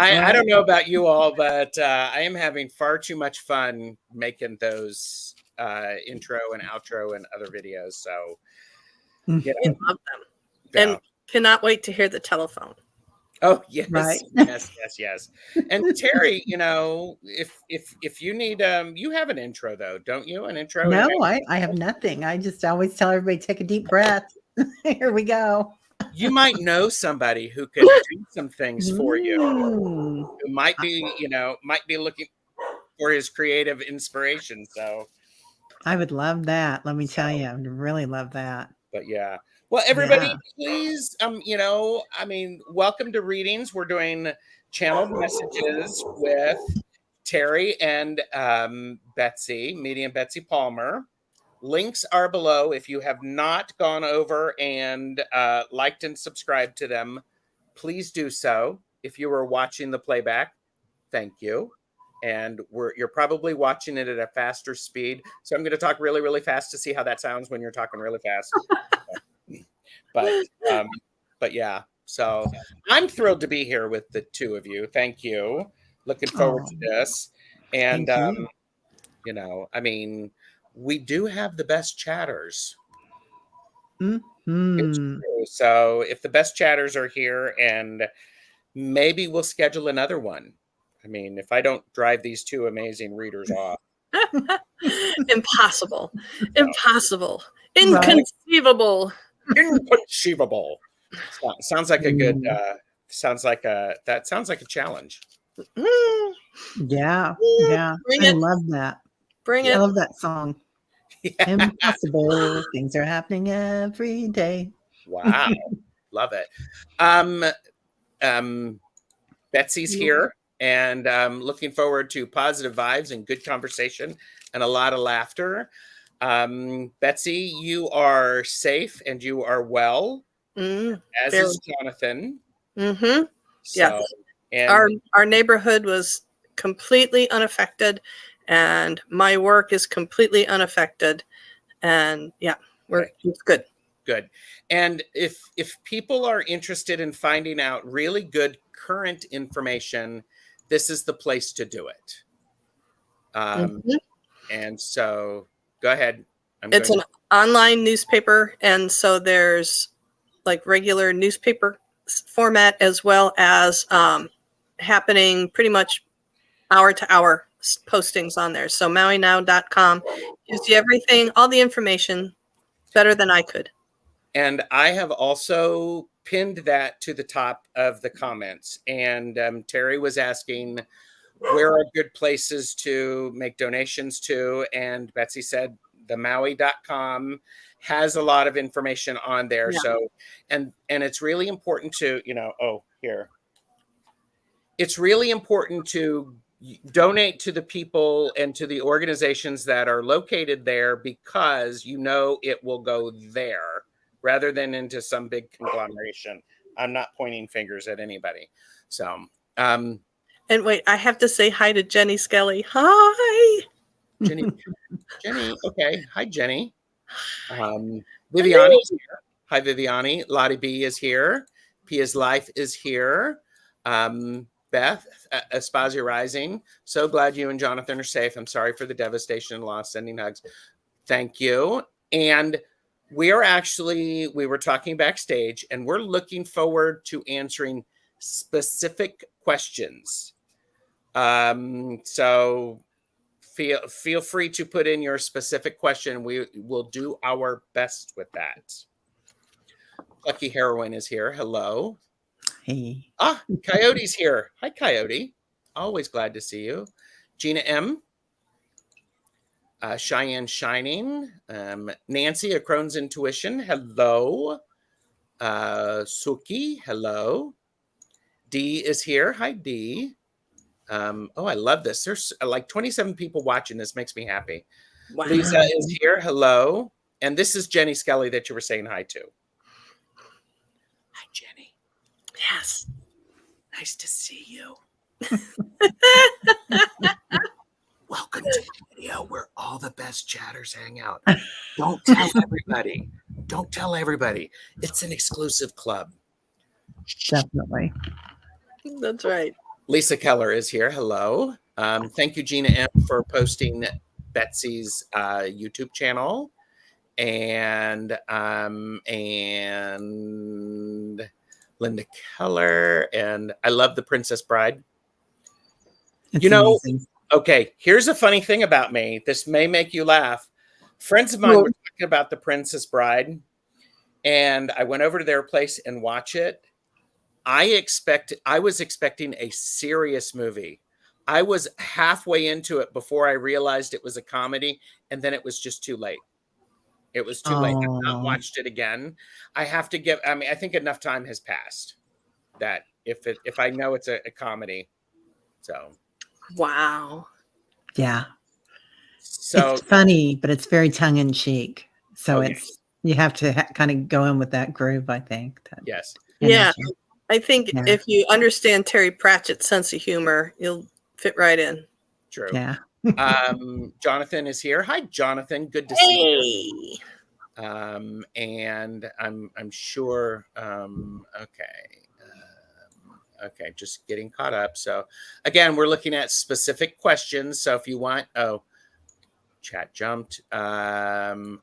I don't know about you all, but I am having far too much fun making those intro and outro and other videos. So, We love them. Yeah. And cannot wait to hear the telephone. Oh yes, Right. yes. And Teri, if you need, you have an intro though, don't you? An intro? No, I have nothing. I just always tell everybody, take a deep breath. Here we go. You might know somebody who could do some things for you. Mm. Who might be looking for his creative inspiration. So I would love that. Let me tell you, I would really love that. But yeah. Well, everybody, please, welcome to Readings. We're doing channeled messages with Teri and Betsy, Medium Betsy Palmer. Links are below. If you have not gone over and liked and subscribed to them, please do so. If you were watching the playback, thank you. And you're probably watching it at a faster speed. So I'm going to talk really, really fast to see how that sounds when you're talking really fast. But yeah, so I'm thrilled to be here with the two of you. Thank you. Looking forward to this. And, we do have the best chatters. Mm-hmm. So if the best chatters are here, and maybe we'll schedule another one. I mean, if I don't drive these two amazing readers off. Impossible. Inconceivable. Inconceivable. Sounds like a good sounds like a challenge. Yeah. I love that. Bring it. I love that song. Yeah. Impossible. Things are happening every day. Wow. Love it. Betsy's here, and looking forward to positive vibes and good conversation and a lot of laughter. Betsy, you are safe and you are well, as is Jonathan. Mm-hmm. So, yeah. And our neighborhood was completely unaffected, and my work is completely unaffected. And yeah, it's good. Good. And if people are interested in finding out really good current information, this is the place to do it. And so go ahead. It's an online newspaper, and so there's like regular newspaper format as well as happening pretty much hour to hour postings on there. So MauiNow.com gives you everything, all the information better than I could. And I have also pinned that to the top of the comments. And Teri was asking, where are good places to make donations to? And Betsy said the Maui.com has a lot of information on there. Yeah. So, and it's really important to, it's really important to donate to the people and to the organizations that are located there, because it will go there rather than into some big conglomeration. I'm not pointing fingers at anybody. So, and wait, I have to say hi to Jenny Skelly. Hi. Jenny. Okay. Hi, Jenny. Viviani's here. Hi, Viviani. Lottie B is here. Pia's Life is here. Beth, Aspasia Rising. So glad you and Jonathan are safe. I'm sorry for the devastation and loss. Sending hugs. Thank you. And we were talking backstage, and we're looking forward to answering specific questions. So feel free to put in your specific question. We will do our best with that. Lucky Heroine is here. Hello. Hey. Coyote's here. Hi, Coyote. Always glad to see you. Gina M. Cheyenne Shining. Nancy, A Crone's Intuition. Hello. Suki. Hello. Dee is here. Hi, Dee. I love this. There's like 27 people watching. This makes me happy. Wow. Lisa is here. Hello. And this is Jenny Skelly that you were saying hi to. Hi, Jenny. Yes. Nice to see you. Welcome to the video where all the best chatters hang out. Don't tell everybody. Don't tell everybody. It's an exclusive club. Definitely. That's right. Lisa Keller is here. Hello. Thank you, Gina M, for posting Betsy's YouTube channel. And Linda Keller. And I love The Princess Bride. It's amazing. Okay, here's a funny thing about me. This may make you laugh. Friends of mine were talking about The Princess Bride, and I went over to their place and watch it. I was expecting a serious movie. I was halfway into it before I realized it was a comedy, and then it was just too late. It was too late. I've not watched it again. I think enough time has passed that if I know it's a comedy. So Wow. Yeah. So it's funny, but it's very tongue in cheek. So you have to kind of go in with that groove, I think. Yes. Yeah. I think if you understand Terry Pratchett's sense of humor, you'll fit right in. True. Yeah. Jonathan is here. Hi, Jonathan. Good to see you. And I'm sure. Okay, just getting caught up. So again, we're looking at specific questions. So if you want, chat jumped. Boy,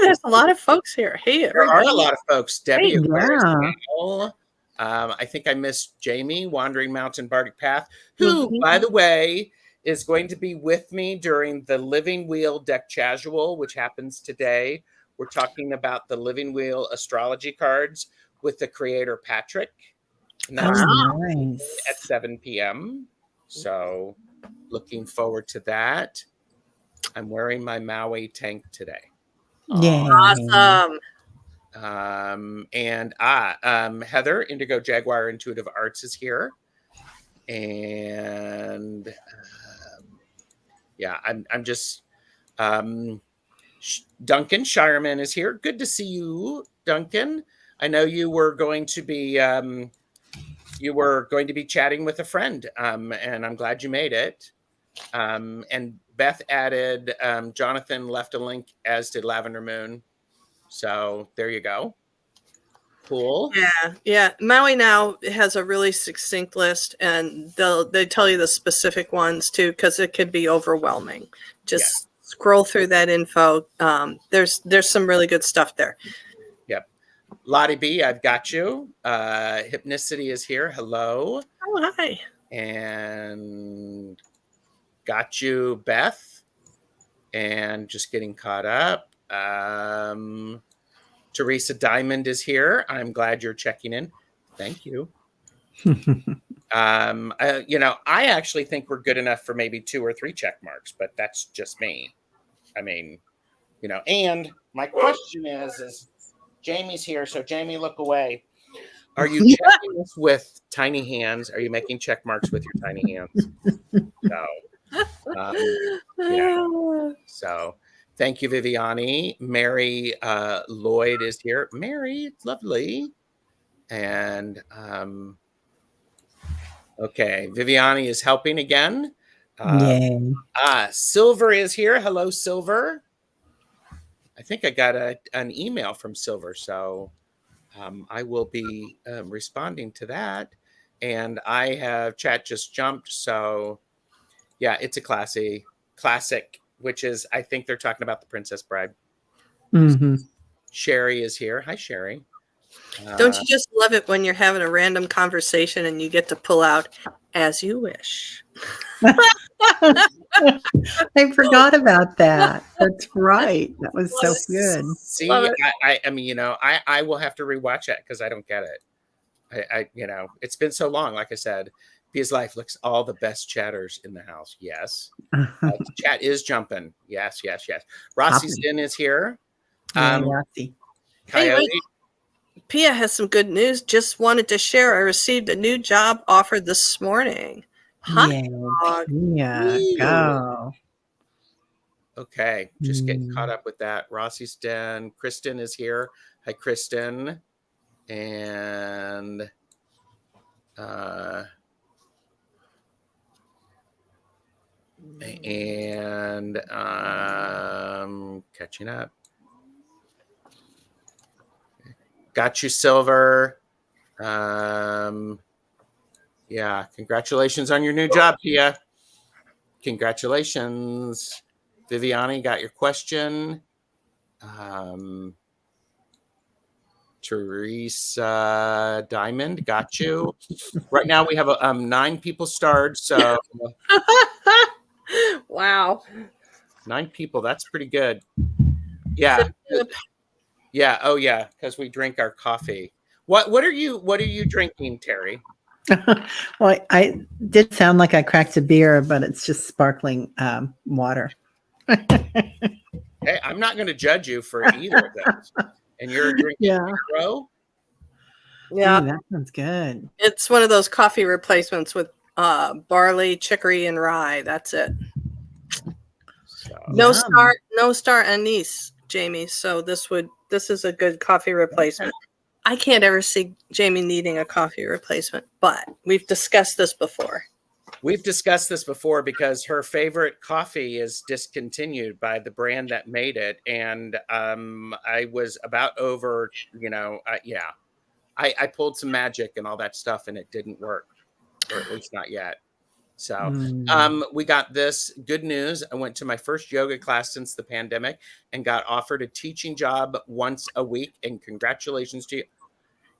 there's a lot of folks here. Hey, there are a lot of folks. Debbie, yeah. I think I missed Jamie, Wandering Mountain Bardic Path, who, by the way, is going to be with me during the Living Wheel Deck Casual, which happens today. We're talking about the Living Wheel astrology cards with the creator Patrick. And that's nice. at 7 p.m. So looking forward to that. I'm wearing my Maui tank today. Yeah. Awesome. Heather, Indigo Jaguar Intuitive Arts is here. And I'm just Duncan Shireman is here. Good to see you, Duncan. I know you were going to be chatting with a friend, and I'm glad you made it. And Beth added, Jonathan left a link, as did Lavender Moon. So there you go. Cool. Yeah. Maui Now has a really succinct list, and they tell you the specific ones too, because it could be overwhelming. Just scroll through that info. There's some really good stuff there. Yep. Lottie B, I've got you. Hypnicity is here. Hello. Oh, hi. And got you, Beth. And just getting caught up. Teresa Diamond is here. I'm glad you're checking in. Thank you. I actually think we're good enough for maybe 2 or 3 check marks, but that's just me. I mean, and my question is Jamie's here. So Jamie, look away. Are you checking this with tiny hands? Are you making check marks with your tiny hands? No. So thank you, Viviani. Mary Lloyd is here. Mary, it's lovely. And okay, Viviani is helping again. Silver is here. Hello, Silver. I think I got an email from Silver, so I will be responding to that. And I have chat just jumped, so yeah, it's a classic, which is, I think they're talking about The Princess Bride. Sherry is here. Hi, Sherry. Don't you just love it when you're having a random conversation and you get to pull out "as you wish"? I forgot about that. That's right. That was so good. See, I will have to rewatch that because I don't get it. It's been so long. Like I said, Pia's Life looks all the best chatters in the house. Yes. Chat is jumping. Yes. Rossi's in is here. Rossi. Coyote. Hey, Pia has some good news. Just wanted to share. I received a new job offer this morning. Yeah, go. Okay, just getting caught up with that. Rossi's den. Kristen is here. Hi, Kristen. And catching up. Got you, Silver. Yeah. Congratulations on your new job, Pia. Congratulations. Viviani, got your question. Teresa Diamond, got you. Right now we have 9 people starred, so Wow. 9 people. That's pretty good. Yeah. Yeah. Oh, yeah. Because we drink our coffee. What are you drinking, Teri? Well, I did sound like I cracked a beer, but it's just sparkling water. Hey, I'm not going to judge you for either of those. And you're drinking Yeah. Hero? Yeah. Ooh, that sounds good. It's one of those coffee replacements with barley, chicory, and rye. That's it. So, No Yum. star anise, Jamie. So this is a good coffee replacement. I can't ever see Jamie needing a coffee replacement, but we've discussed this before. we've discussed this before because her favorite coffee is discontinued by the brand that made it. And I was about over, yeah. I pulled some magic and all that stuff and it didn't work, or at least not yet. So we got this good news. I went to my first yoga class since the pandemic and got offered a teaching job once a week. And congratulations to you.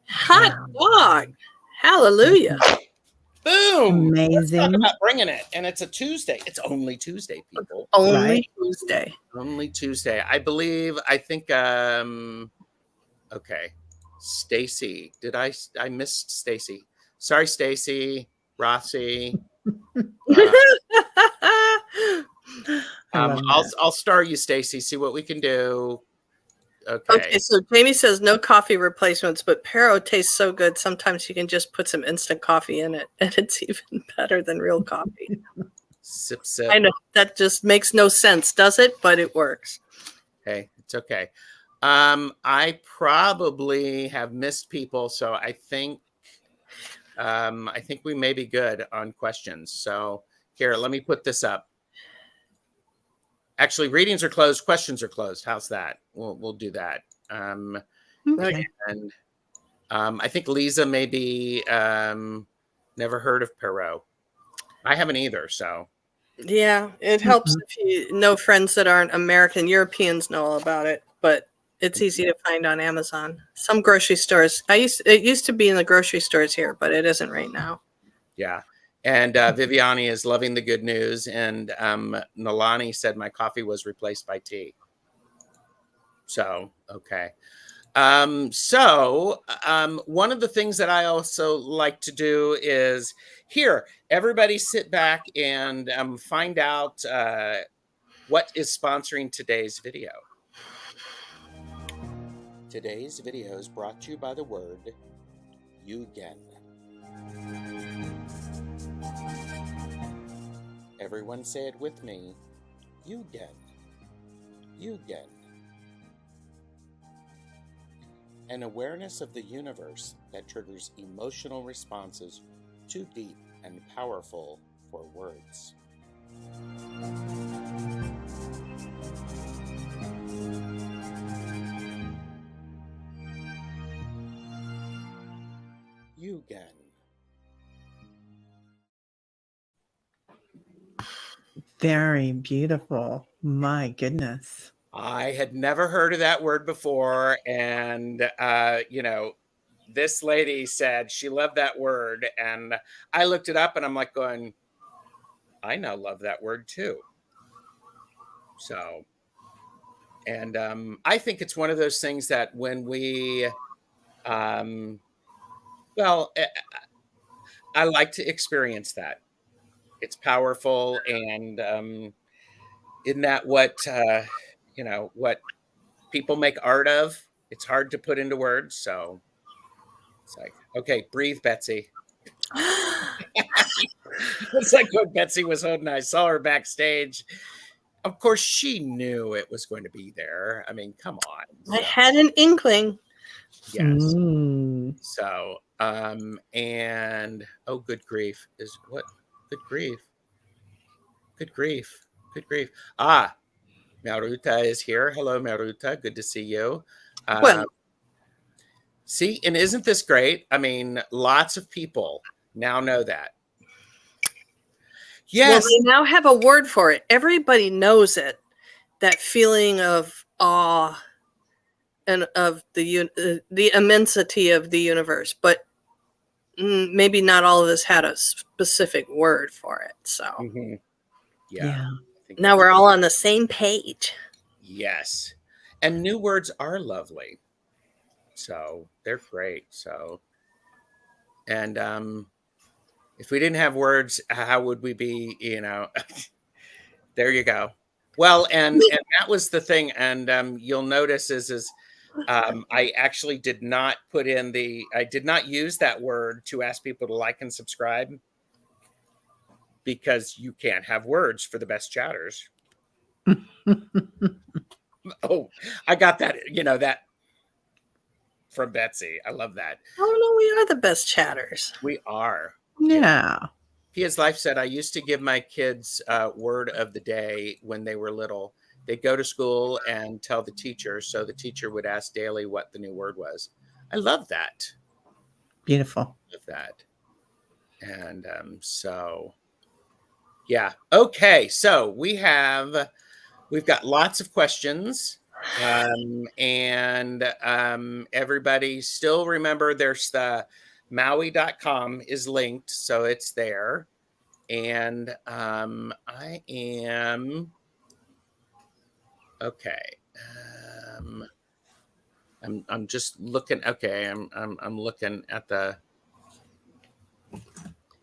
Hot dog. Hallelujah. Boom. Let's talk Amazing. about bringing it. And it's a Tuesday. It's only Tuesday, people. Only Right. Tuesday. Only Tuesday. I think okay. Stacy. I missed Stacy. Sorry, Stacy. Rossi. I'll star you, Stacy. See what we can do. Okay. So Jamie says no coffee replacements, but Pero tastes so good. Sometimes you can just put some instant coffee in it, and it's even better than real coffee. Sip, sip. I know that just makes no sense, does it? But it works. Hey, it's okay. I probably have missed people, so I think we may be good on questions. So here, let me put this up. Actually, readings are closed, questions are closed. How's that? We'll do that. Okay. And I think Lisa maybe never heard of Perot. I haven't either. So yeah, it helps if you know friends that aren't American. Europeans know all about it, but it's easy to find on Amazon. Some grocery stores. It used to be in the grocery stores here, but it isn't right now. Yeah. And Viviani is loving the good news. And Nalani said my coffee was replaced by tea. So, okay. One of the things that I also like to do is here, everybody sit back and find out what is sponsoring today's video. Today's video is brought to you by the word Yugen. Everyone say it with me. Yugen. Yugen. An awareness of the universe that triggers emotional responses too deep and powerful for words. Yugen. Very beautiful. My goodness. I had never heard of that word before. And, this lady said she loved that word. And I looked it up and I'm like going, I now love that word too. So, and I think it's one of those things that when we, I like to experience that. It's powerful. And isn't that what people make art of? It's hard to put into words. So it's like, okay, breathe, Betsy. It's like when Betsy was holding, I saw her backstage. Of course, she knew it was going to be there. I mean, come on. I had an inkling. Yes. Mm. So, and oh, good grief. Good grief. Good grief. Good grief. Ah, Maruta is here. Hello, Maruta. Good to see you. Well, See, and isn't this great? I mean, lots of people Now know that. Well, Yes. they now have a word for it. Everybody knows it. That feeling of awe and of the immensity of the universe, but maybe not all of us had a specific word for it. So Mhm. Yeah. Yeah. I think now that's- we're all on the same page. Yes. And new words are lovely. So they're great. So, and if we didn't have words, how would we be, there you go. Well, and that was the thing. And you'll notice is I actually did not I did not use that word to ask people to like and subscribe, because you can't have words for the best chatters. Oh, I got that, that from Betsy. I love that. Oh no, we are the best chatters. We are. Yeah. Pia's Life said, I used to give my kids word of the day when they were little. They'd go to school and tell the teacher, so the teacher would ask daily what the new word was. I love that. Beautiful. Love that. And so, yeah. Okay. So we've got lots of questions. And everybody still remember there's the Maui.com is linked, so it's there. And I am okay. I'm just looking. Okay, I'm looking at the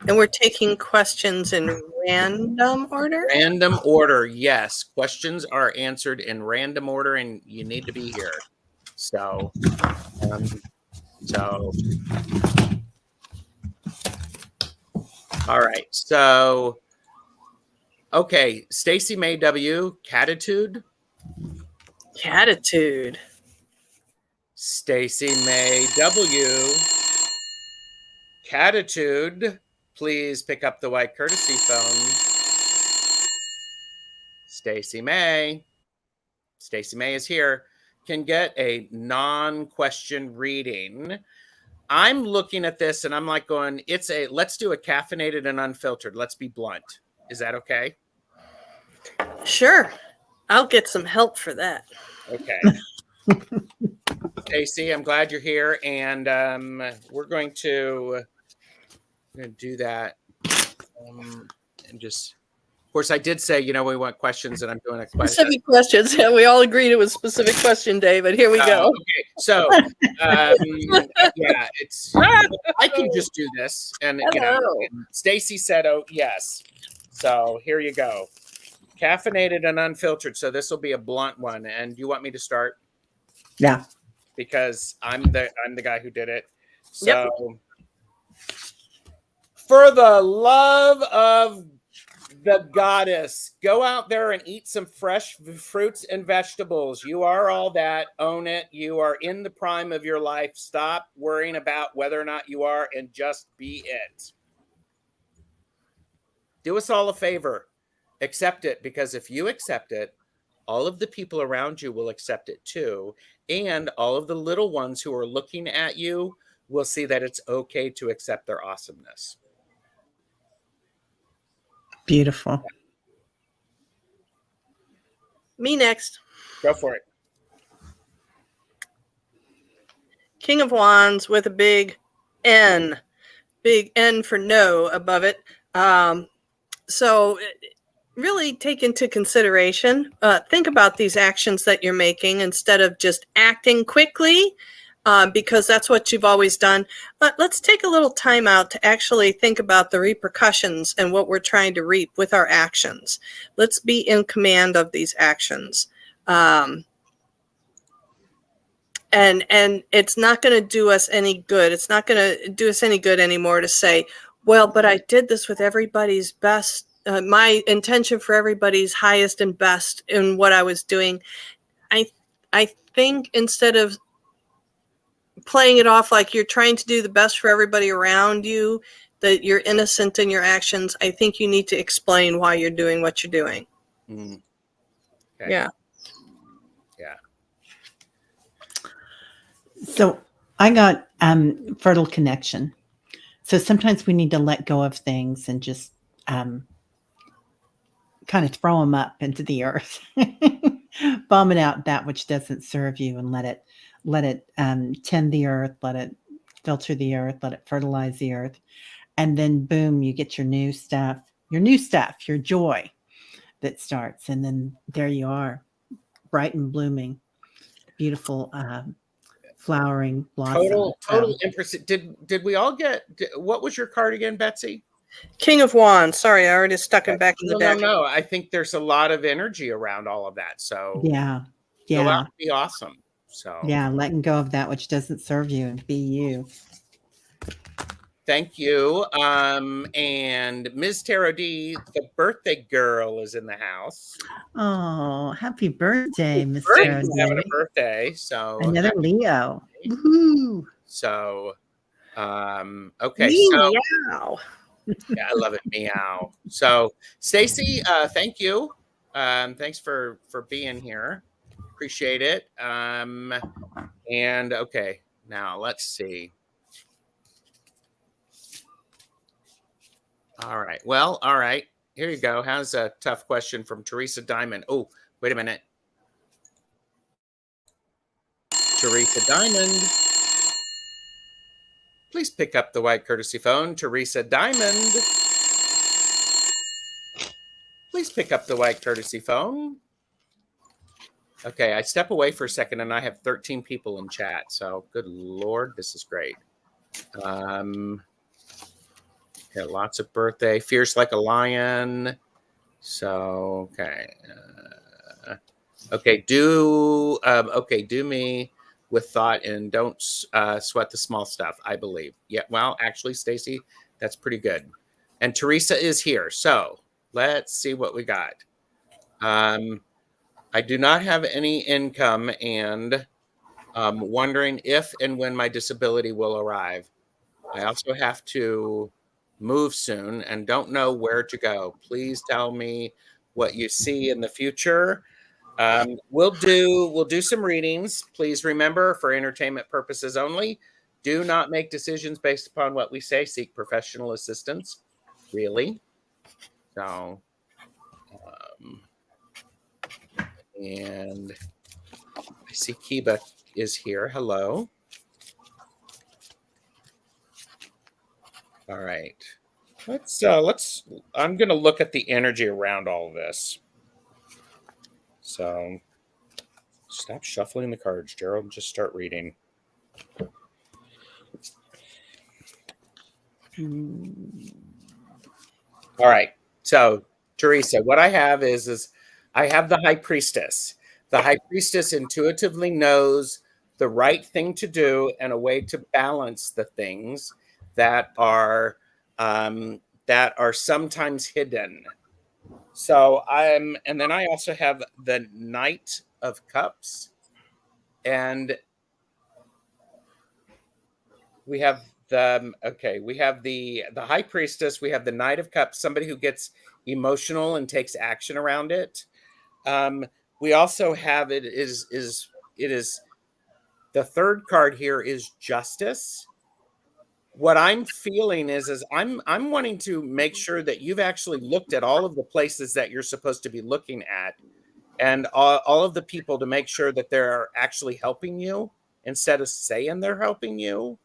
And we're taking questions in random order. random order. Yes, questions are answered in random order, and you need to be here. So, so all right. So, okay, Stacy May W. Catitude. Catitude. Stacy May W. Catitude. Please pick up the white courtesy phone. Stacy May. Stacy May is here. Can get a non-question reading. I'm looking at this and I'm like going, let's do a caffeinated and unfiltered. Let's be blunt. Is that okay? Sure. I'll get some help for that. Okay. Stacy, I'm glad you're here. And we're going to do that. And just, of course, I did say, we want questions, and I'm doing a question. Specific questions. Yeah, we all agreed it was specific question day, but here we go. Okay. So, yeah, it's, I can just do this. And, Stacy said, oh, yes. So here you go. Caffeinated and unfiltered. So this will be a blunt one. And do you want me to start? Yeah. Because I'm the guy who did it. So for the love of the goddess, go out there and eat some fresh fruits and vegetables. You are all that. Own it. You are in the prime of your life. Stop worrying about whether or not you are, and just be it. Do us all a favor. Accept it, because if you accept it, all of the people around you will accept it too. And all of the little ones who are looking at you will see that it's okay to accept their awesomeness. Beautiful. Me next. Go for it. King of Wands with a big N for no above it. So really take into consideration, think about these actions that you're making instead of just acting quickly, because that's what you've always done. But let's take a little time out to actually think about the repercussions and what we're trying to reap with our actions. Let's be in command of these actions. And it's not going to do us any good. It's not going to do us any good anymore to say, well, but I did this with everybody's best, my intention for everybody's highest and best in what I was doing. I think instead of playing it off like you're trying to do the best for everybody around you, that you're innocent in your actions, I think you need to explain why you're doing what you're doing. Mm. Okay. Yeah. Yeah. So I got fertile connection. So sometimes we need to let go of things and just kind of throw them up into the earth, bombing out that which doesn't serve you, and let it tend the earth, let it filter the earth, let it fertilize the earth, and then boom, you get your new stuff, your joy that starts, and then there you are, bright and blooming, beautiful, flowering blossom. Total interest. Did we all get? What was your card again, Betsy? King of Wands. Sorry, I already stuck him back in the deck. No. I think there's a lot of energy around all of that. So Yeah, go out and be awesome. So yeah, letting go of that which doesn't serve you and be you. Thank you. And Ms. Tara D, the birthday girl, is in the house. Oh, happy birthday, Miss Thanks for having a birthday. So another Leo. Woohoo. So okay. So Meow. yeah, I love it. Meow. So Stacy, thank you. Thanks for being here. Appreciate it. And okay, now let's see. All right. Well, all right. Here you go. How's a tough question from Teresa Diamond? Oh, wait a minute. Teresa Diamond. Please pick up the white courtesy phone. Teresa Diamond. Please pick up the white courtesy phone. Okay, I step away for a second and I have 13 people in chat. So good Lord, this is great. Got lots of birthday. Fierce like a lion. So, okay. Okay, do me with thought and don't sweat the small stuff, I believe. Yeah, well, actually, Stacy, that's pretty good. And Teresa is here. So let's see what we got. I do not have any income and wondering if and when my disability will arrive. I also have to move soon and don't know where to go. Please tell me what you see in the future. We'll do some readings. Please remember, for entertainment purposes only, do not make decisions based upon what we say. Seek professional assistance. Really. So, and I see Kiba is here. Hello. All right. Let's I'm going to look at the energy around all of this. So stop shuffling the cards, Gerald, and just start reading. All right. So, Teresa, what I have is I have the High Priestess. The High Priestess intuitively knows the right thing to do and a way to balance the things that are sometimes hidden. So and then I also have the Knight of Cups, and we have the High Priestess, we have the Knight of Cups, somebody who gets emotional and takes action around it. We also have it is the third card here is Justice. What I'm feeling is I'm wanting to make sure that you've actually looked at all of the places that you're supposed to be looking at, and all of the people, to make sure that they're actually helping you instead of saying they're helping you.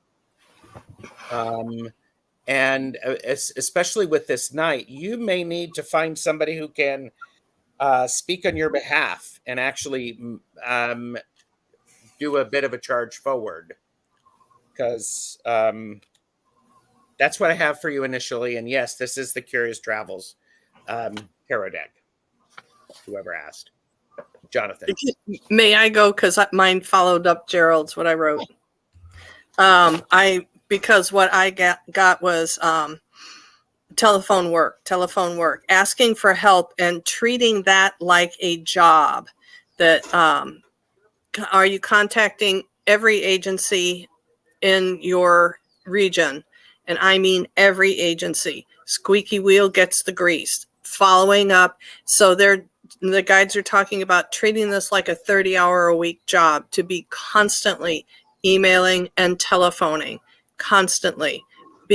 And especially with this night, you may need to find somebody who can speak on your behalf and actually do a bit of a charge forward, because that's what I have for you initially. And yes, this is the Curious Travels tarot deck. Whoever asked. Jonathan. May I go? Because mine followed up Gerald's, what I wrote. Because what I got was telephone work, asking for help and treating that like a job. That are you contacting every agency in your region? And I mean every agency. Squeaky wheel gets the grease. Following up. So the guides are talking about treating this like a 30-hour-a-week job, to be constantly emailing and telephoning, constantly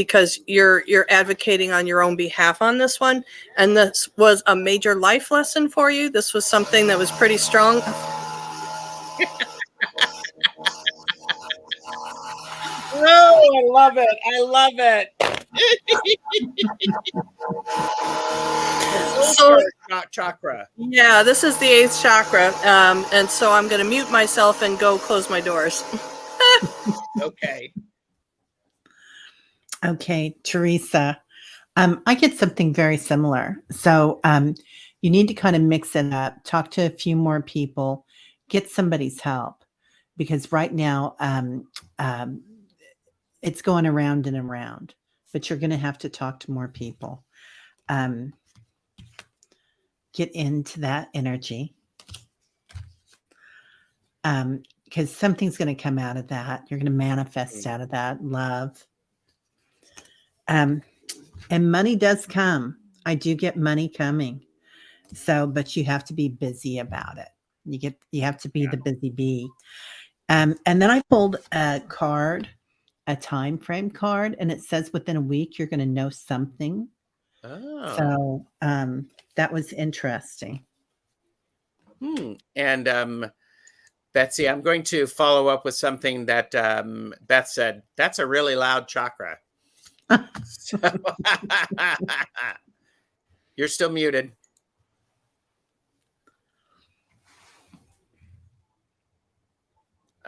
because you're advocating on your own behalf on this one, and this was a major life lesson for you. This was something that was pretty strong. Oh, I love it. I love it. So, chakra. Yeah, this is the 8th chakra, and so I'm going to mute myself and go close my doors. Okay. Okay, Teresa. I get something very similar. So you need to kind of mix it up, talk to a few more people, get somebody's help, because right now it's going around and around, but you're going to have to talk to more people. Get into that energy. Because something's going to come out of that. You're going to manifest out of that love. And money does come. I do get money coming. So, but you have to be busy about it. You have to be the busy bee. And then I pulled a card, a time frame card, and it says within a week you're going to know something. Oh. So that was interesting. And Betsy, I'm going to follow up with something that Beth said. That's a really loud chakra. So, you're still muted.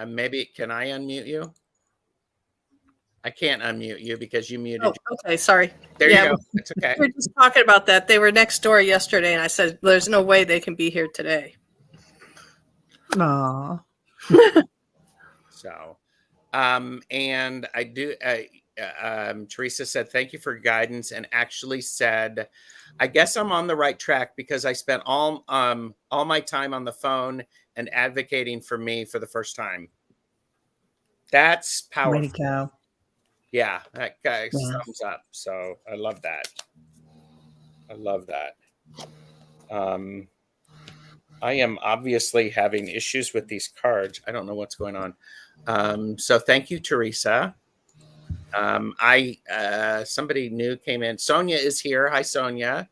Maybe, can I unmute you? I can't unmute you because you muted. Oh, okay, sorry. There you go. It's okay. We were just talking about that. They were next door yesterday, and I said, there's no way they can be here today. Aww. So, and I do, Teresa said, thank you for guidance, and actually said, I guess I'm on the right track because I spent all my time on the phone and advocating for me for the first time. That's powerful. Way to go. Yeah, that guy thumbs up. So I love that. I love that. I am obviously having issues with these cards. I don't know what's going on. So thank you, Teresa. Somebody new came in. Sonia is here. Hi, Sonia.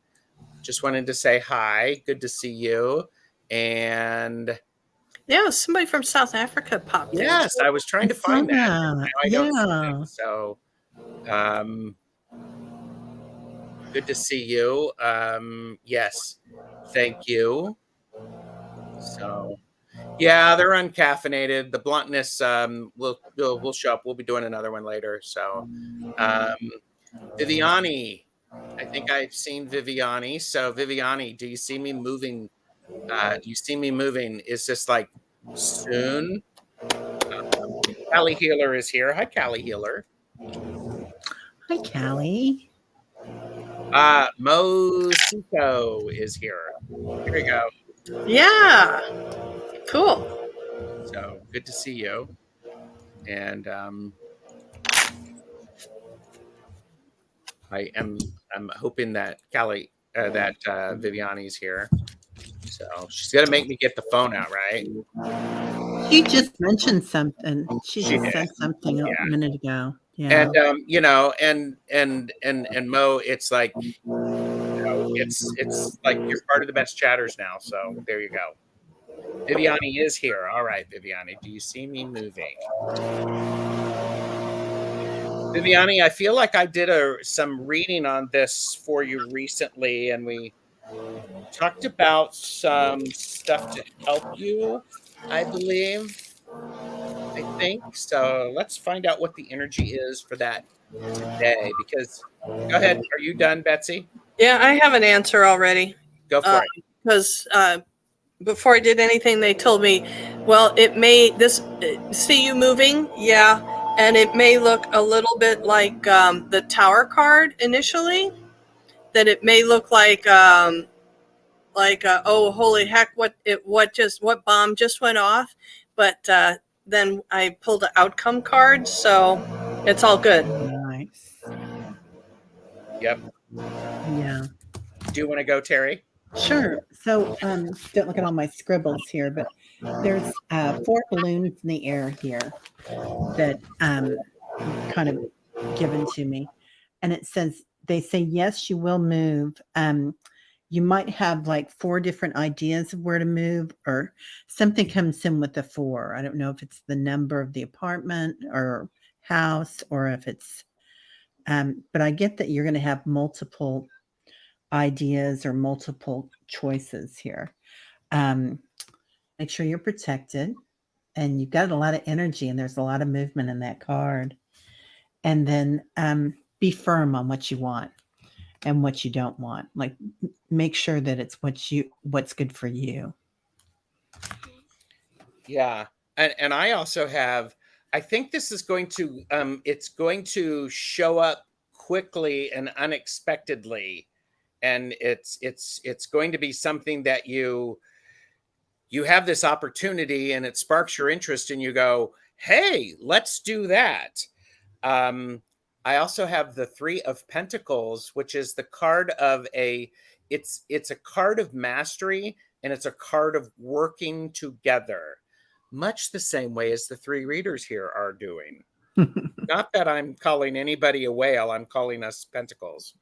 Just wanted to say hi. Good to see you. And yeah, somebody from South Africa popped in. Yes, I was trying to find that. Now I don't see it. So good to see you. Yes, thank you. So yeah, they're uncaffeinated. The bluntness will show up. We'll be doing another one later. So Viviani, I think I've seen Viviani. So Viviani, do you see me moving? Do you see me moving? Is this like soon? Callie Healer is here. Hi, Callie Healer. Hi, Callie. Mo Siko is here. Here we go. Yeah. Cool. So good to see you. And I'm hoping that Callie Viviani's here. So she's gonna make me get the phone out, right? She just mentioned something. She just said something a minute ago. Yeah. And you know, and Mo, it's like, you know, it's like you're part of the best chatters now. So there you go. Viviani is here. All right, Viviani, do you see me moving? Viviani, I feel like I did some reading on this for you recently, and we talked about some stuff to help you, I think. So let's find out what the energy is for that today. Because, go ahead. Are you done, Betsy? Yeah, I have an answer already. Go for it. Because before I did anything, they told me, well, see you moving? Yeah. And it may look a little bit like the Tower card initially. That it may look like oh, holy heck, what bomb just went off? But then I pulled an outcome card, so it's all good. Nice. Yep. Yeah. Do you want to go, Teri? Sure. So don't look at all my scribbles here, but there's 4 balloons in the air here that kind of given to me. and it says, they say, yes, you will move. You might have like 4 different ideas of where to move, or something comes in with the 4. I don't know if it's the number of the apartment or house, or if it's, but I get that you're going to have multiple ideas or multiple choices here. Make sure you're protected, and you've got a lot of energy, and there's a lot of movement in that card. And then be firm on what you want and what you don't want. Like, make sure that it's what's good for you. Yeah. And I also have, I think this is going to, it's going to show up quickly and unexpectedly. And it's going to be something that you have this opportunity, and it sparks your interest, and you go, hey, let's do that. I also have the 3 of Pentacles, which is the card of it's a card of mastery, and it's a card of working together, much the same way as the 3 readers here are doing. Not that I'm calling anybody a whale, I'm calling us pentacles,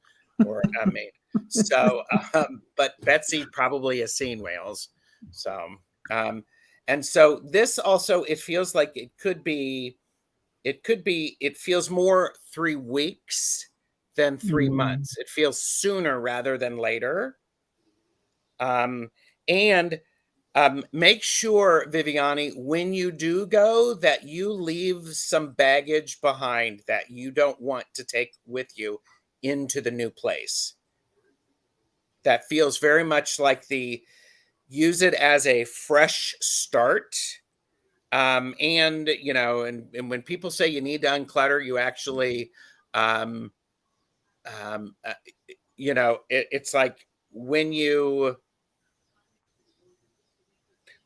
or a maid. So, but Betsy probably has seen whales. So, and so this also, it feels like it feels more 3 weeks than 3 months. It feels sooner rather than later. And make sure, Viviani, when you do go, that you leave some baggage behind that you don't want to take with you into the new place. That feels very much like use it as a fresh start. And you know, and when people say you need to unclutter, you actually, you know, it's like when you're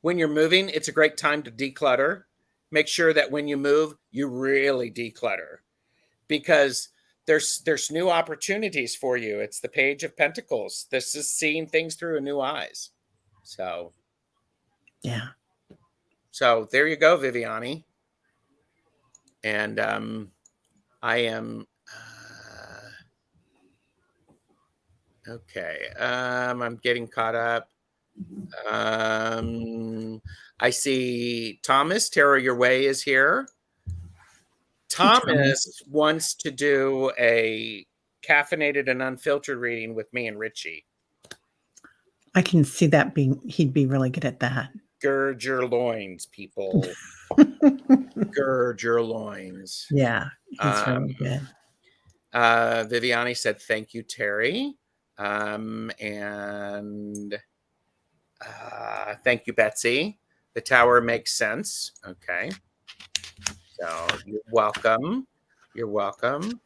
moving, it's a great time to declutter. Make sure that when you move, you really declutter, because there's new opportunities for you. It's the Page of Pentacles. This is seeing things through new eyes. So, yeah. So there you go, Viviani. And I am okay. I'm getting caught up. I see Thomas. Tara, your way is here. Thomas wants to do a caffeinated and unfiltered reading with me and Richie. I can see that he'd be really good at that. Gird your loins, people. Gird your loins. Yeah, he's really good. Viviani said, thank you, Teri. And thank you, Betsy. The tower makes sense. Okay. So you're welcome. You're welcome.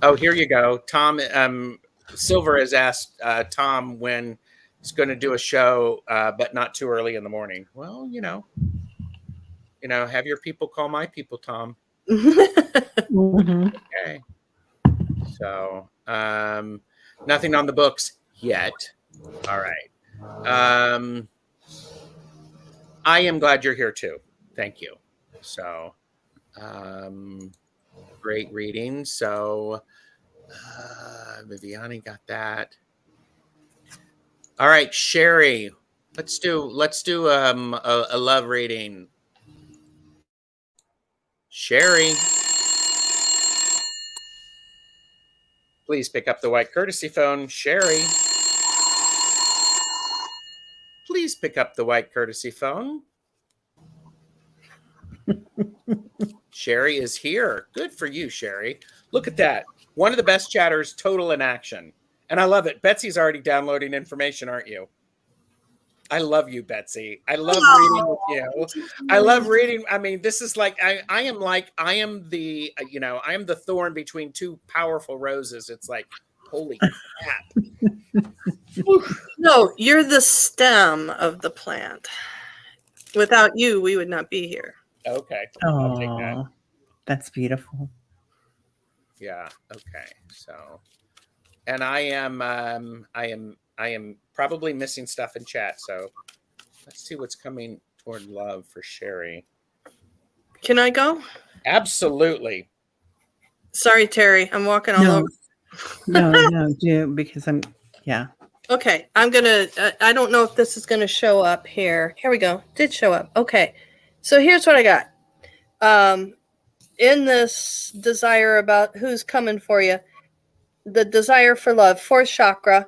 Oh, here you go. Tom, Silver has asked Tom when he's going to do a show, but not too early in the morning. Well, you know, have your people call my people, Tom. Okay. So, nothing on the books yet. All right. I am glad you're here too. Thank you. So, great reading. So, Viviani got that. All right, Sherry, let's do a love reading. Sherry, please pick up the white courtesy phone. Sherry, please pick up the white courtesy phone. Sherry is here. Good for you, Sherry. Look at that. One of the best chatters, total in action. And I love it. Betsy's already downloading information, aren't you? I love you, Betsy. I love reading with you. I love reading. I mean, this is like, I am the, I am the thorn between 2 powerful roses. It's like, holy crap. No, you're the stem of the plant. Without you, we would not be here. Okay. I'll take that. That's beautiful. Yeah. Okay. So, and I am probably missing stuff in chat. So let's see what's coming toward love for Sherry. Can I go? Absolutely. Sorry, Teri. I'm walking all over. No, do because yeah. Okay, I'm gonna, I don't know if this is gonna show up here. Here we go. Did show up. Okay. So here's what I got. In this desire about who's coming for you, the desire for love, fourth chakra.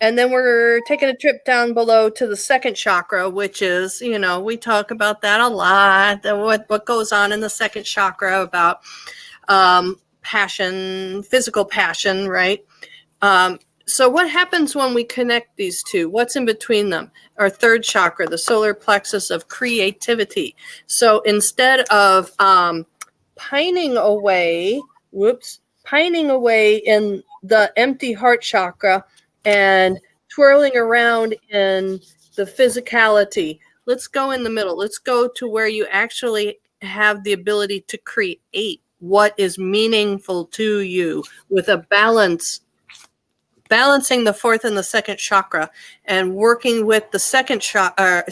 And then we're taking a trip down below to the second chakra, which is, we talk about that a lot. What goes on in the second chakra about passion, physical passion, right? So what happens when we connect these two? What's in between them? Our third chakra, the solar plexus of creativity. So instead of pining away in the empty heart chakra and twirling around in the physicality, let's go in the middle. Let's go to where you actually have the ability to create what is meaningful to you with a balancing the fourth and the second chakra, and working with the second chakra,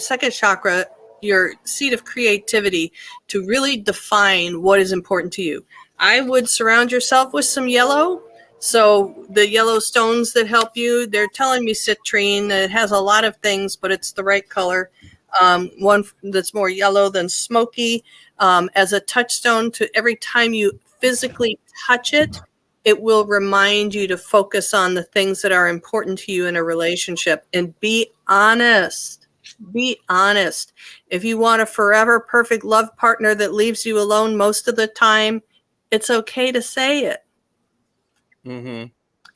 your seat of creativity, to really define what is important to you. I would surround yourself with some yellow. So the yellow stones that help you, they're telling me citrine. It has a lot of things, but it's the right color. One that's more yellow than smoky, as a touchstone to every time you physically touch it, it will remind you to focus on the things that are important to you in a relationship, and be honest. Be honest. If you want a forever perfect love partner that leaves you alone most of the time, it's okay to say it. Mm-hmm.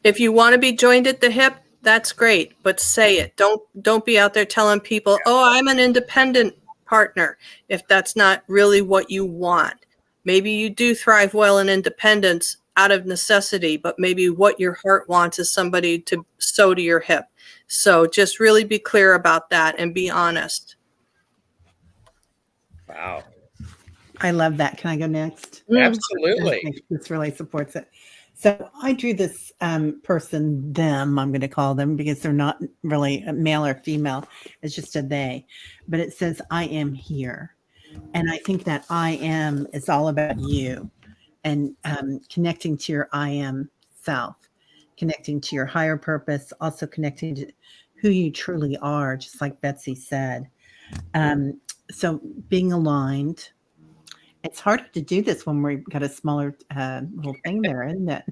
If you want to be joined at the hip, that's great, but say it. Don't be out there telling people, "Oh, I'm an independent partner," if that's not really what you want. Maybe you do thrive well in independence out of necessity, but maybe what your heart wants is somebody to sew to your hip. So just really be clear about that and be honest. Wow. I love that. Can I go next? Absolutely. I think this really supports it. So I drew this person, them, I'm going to call them, because they're not really a male or female. It's just a they. But it says, I am here. And I think that I am is all about you, and connecting to your I am self, connecting to your higher purpose, also connecting to who you truly are, just like Betsy said. So being aligned. It's harder to do this when we've got a smaller little thing there, isn't it?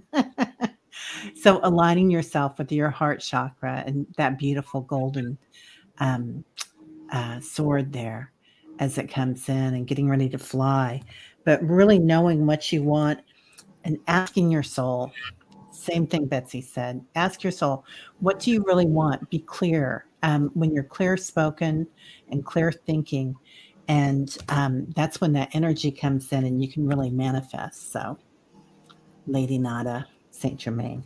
So aligning yourself with your heart chakra and that beautiful golden um, sword there as it comes in, and getting ready to fly, but really knowing what you want and asking your soul. Same thing Betsy said. Ask your soul, what do you really want? Be clear. When you're clear spoken and clear thinking, and that's when that energy comes in and you can really manifest. So, Lady Nada, Saint Germain.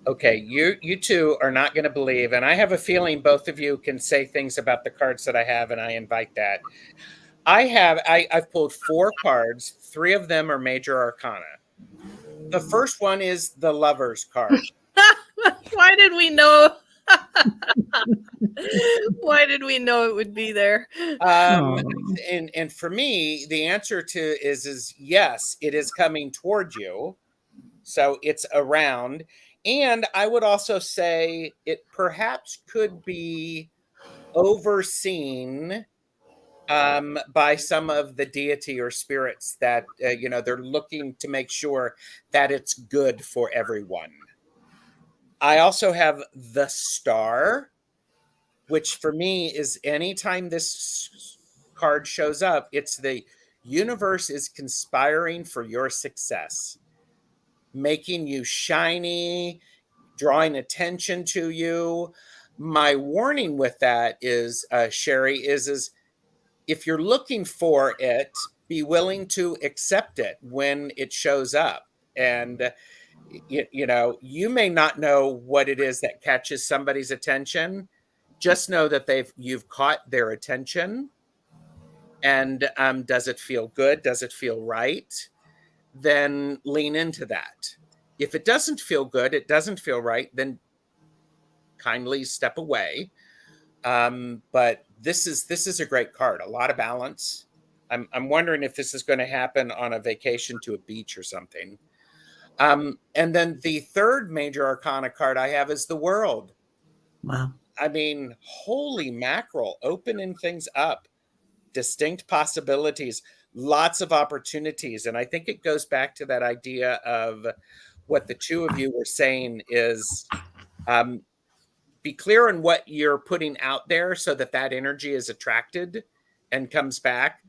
Okay, you two are not going to believe, and I have a feeling both of you can say things about the cards that I have, and I invite that. I've pulled 4 cards. 3 of them are major arcana. The first one is the Lover's card. Why did we know? Why did we know it would be there? And for me, the answer to is yes, it is coming towards you. So it's around. And I would also say it perhaps could be overseen by some of the deity or spirits that, they're looking to make sure that it's good for everyone. I also have the Star, which for me is anytime this card shows up, it's the universe is conspiring for your success, making you shiny, drawing attention to you. My warning with that is, Sherry, is if you're looking for it, be willing to accept it when it shows up. And you may not know what it is that catches somebody's attention. Just know that you've caught their attention. And does it feel good? Does it feel right? Then lean into that. If it doesn't feel good, it doesn't feel right, then kindly step away. But this is a great card. A lot of balance. I'm wondering if this is going to happen on a vacation to a beach or something. And then the third major arcana card I have is the World. Wow. I mean, holy mackerel, opening things up, distinct possibilities, lots of opportunities. And I think it goes back to that idea of what the two of you were saying is be clear on what you're putting out there so that that energy is attracted and comes back.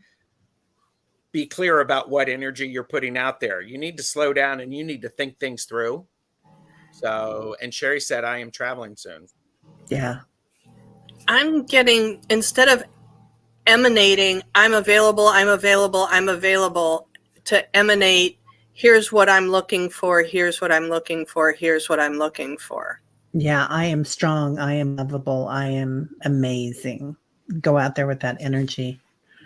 Be clear about what energy you're putting out there. You need to slow down and you need to think things through. So, and Sherry said, I am traveling soon. Yeah. I'm getting, instead of emanating, I'm available, I'm available, I'm available, to emanate, here's what I'm looking for, here's what I'm looking for, here's what I'm looking for. Yeah, I am strong. I am lovable. I am amazing. Go out there with that energy.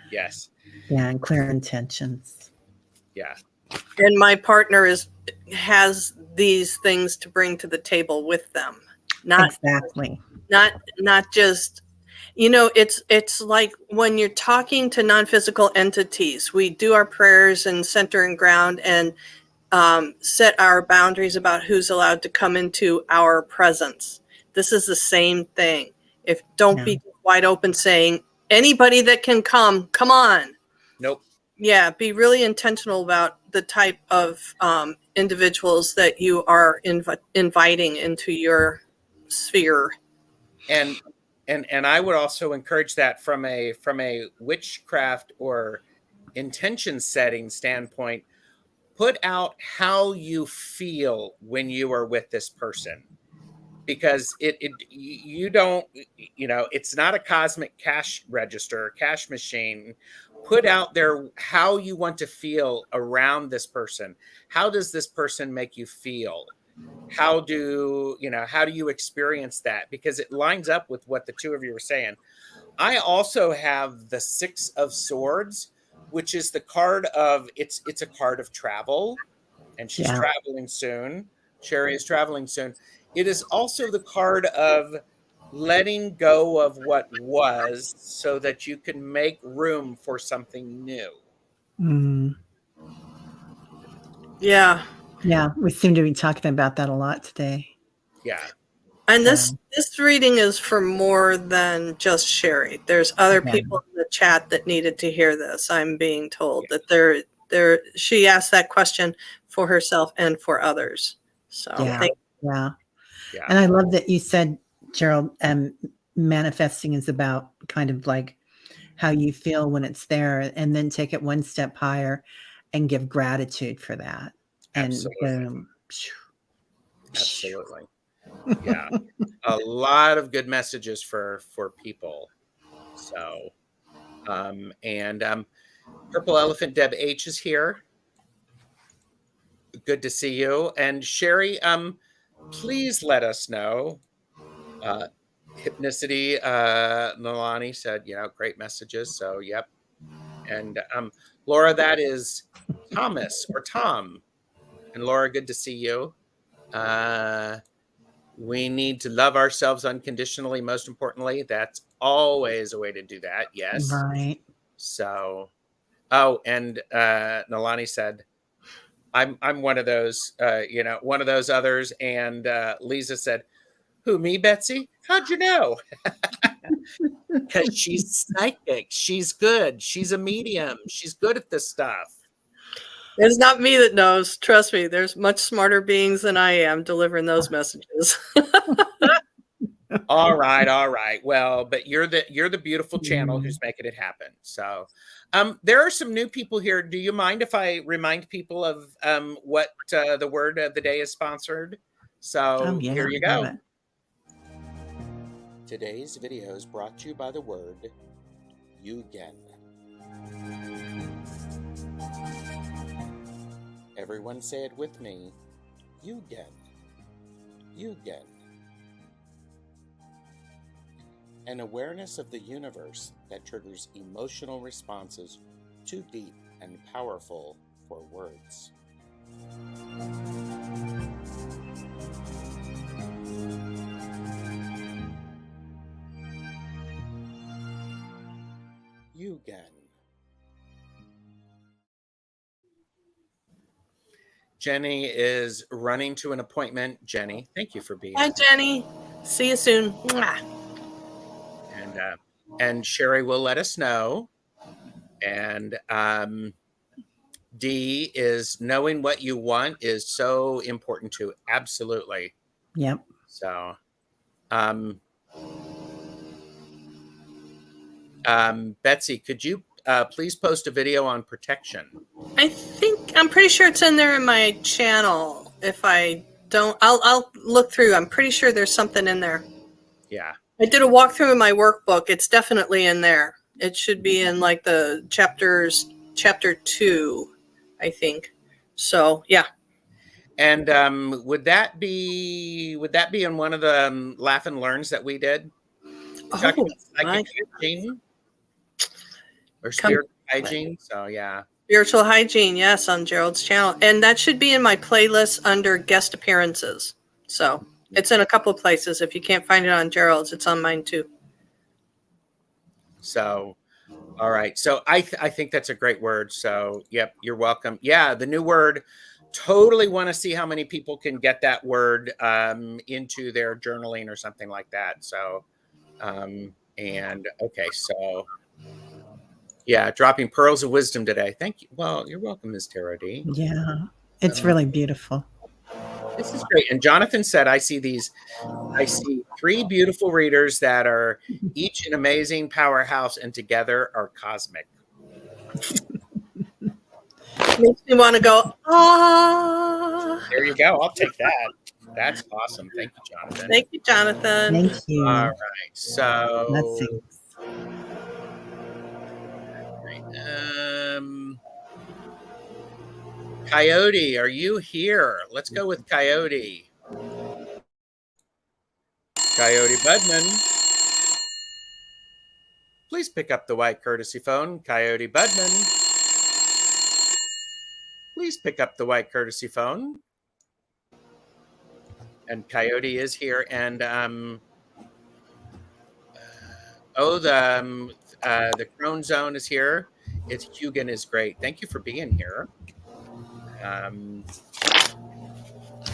Yes. Yeah, and clear intentions. Yeah. And my partner has these things to bring to the table with them. Exactly. Not just, it's like when you're talking to non-physical entities, we do our prayers and center and ground and set our boundaries about who's allowed to come into our presence. This is the same thing. Don't be wide open saying anybody that can come on. Nope. Yeah, be really intentional about the type of individuals that you are inviting into your sphere. And I would also encourage that from a witchcraft or intention setting standpoint. Put out how you feel when you are with this person, because you don't, it's not a cosmic cash register, cash machine. Put out there how you want to feel around this person. How does this person make you feel? How do you experience that? Because it lines up with what the two of you were saying. I also have the Six of Swords, which is the card of it's a card of travel, and she's traveling soon. Sherry is traveling soon. It is also the card of letting go of what was so that you can make room for something new. Mm. Yeah. Yeah, we seem to be talking about that a lot today. Yeah. And this reading is for more than just Sherry. There's other people in the chat that needed to hear this. I'm being told that she asked that question for herself and for others. So yeah. And I love that you said, Gerald, manifesting is about kind of like how you feel when it's there, and then take it one step higher and give gratitude for that. Absolutely. And boom. Absolutely. Yeah. A lot of good messages for people. So, Purple Elephant Deb H is here. Good to see you. And Sherry, please let us know. Hypnicity, Nalani said, great messages. So, yep. And Laura, that is Thomas or Tom. And Laura, good to see you. We need to love ourselves unconditionally. Most importantly, that's always a way to do that. Yes. Right. So, and Nalani said, I'm one of those, one of those others. And Lisa said, who, me, Betsy? How'd you know? Because she's psychic. She's good. She's a medium. She's good at this stuff. It's not me that knows. Trust me, there's much smarter beings than I am delivering those messages. All right. Well, but you're the beautiful channel who's making it happen. So, there are some new people here. Do you mind if I remind people of what the word of the day is sponsored? So here you go. Today's video is brought to you by the word Yugen. Everyone say it with me. Yugen. Yugen. An awareness of the universe that triggers emotional responses too deep and powerful for words. Yugen. Jenny is running to an appointment. Jenny, thank you for being Bye, here. Jenny. See you soon. Mwah. And Sherry will let us know. And D is knowing what you want is so important too. Absolutely. Yep. So, Betsy, could you please post a video on protection? I'm pretty sure it's in there in my channel. If I don't, I'll look through. I'm pretty sure there's something in there. Yeah. I did a walkthrough in my workbook. It's definitely in there. It should be in like the chapter 2, I think. So yeah. And would that be in one of the Laugh and Learns that we did? Talking about psychic hygiene or spiritual hygiene. So yeah. Spiritual hygiene, yes, on Gerald's channel. And that should be in my playlist under guest appearances. So it's in a couple of places. If you can't find it on Gerald's, it's on mine too. So, all right. So I think that's a great word. So, yep, you're welcome. Yeah, the new word. Totally want to see how many people can get that word into their journaling or something like that. So, and okay, so yeah, dropping pearls of wisdom today. Thank you. Well, you're welcome, Ms. Tara D. Yeah, it's really beautiful. This is great. And Jonathan said, I see 3 beautiful readers that are each an amazing powerhouse and together are cosmic. Makes me want to go, ah. There you go. I'll take that. That's awesome. Thank you, Jonathan. Thank you, Jonathan. Thank you. All right. So Let's see. Coyote, are you here? Let's go with Coyote. Coyote Budman. Please pick up the white courtesy phone. Coyote Budman. Please pick up the white courtesy phone. And Coyote is here. And the Crone Zone is here. It's Hugan is great. Thank you for being here.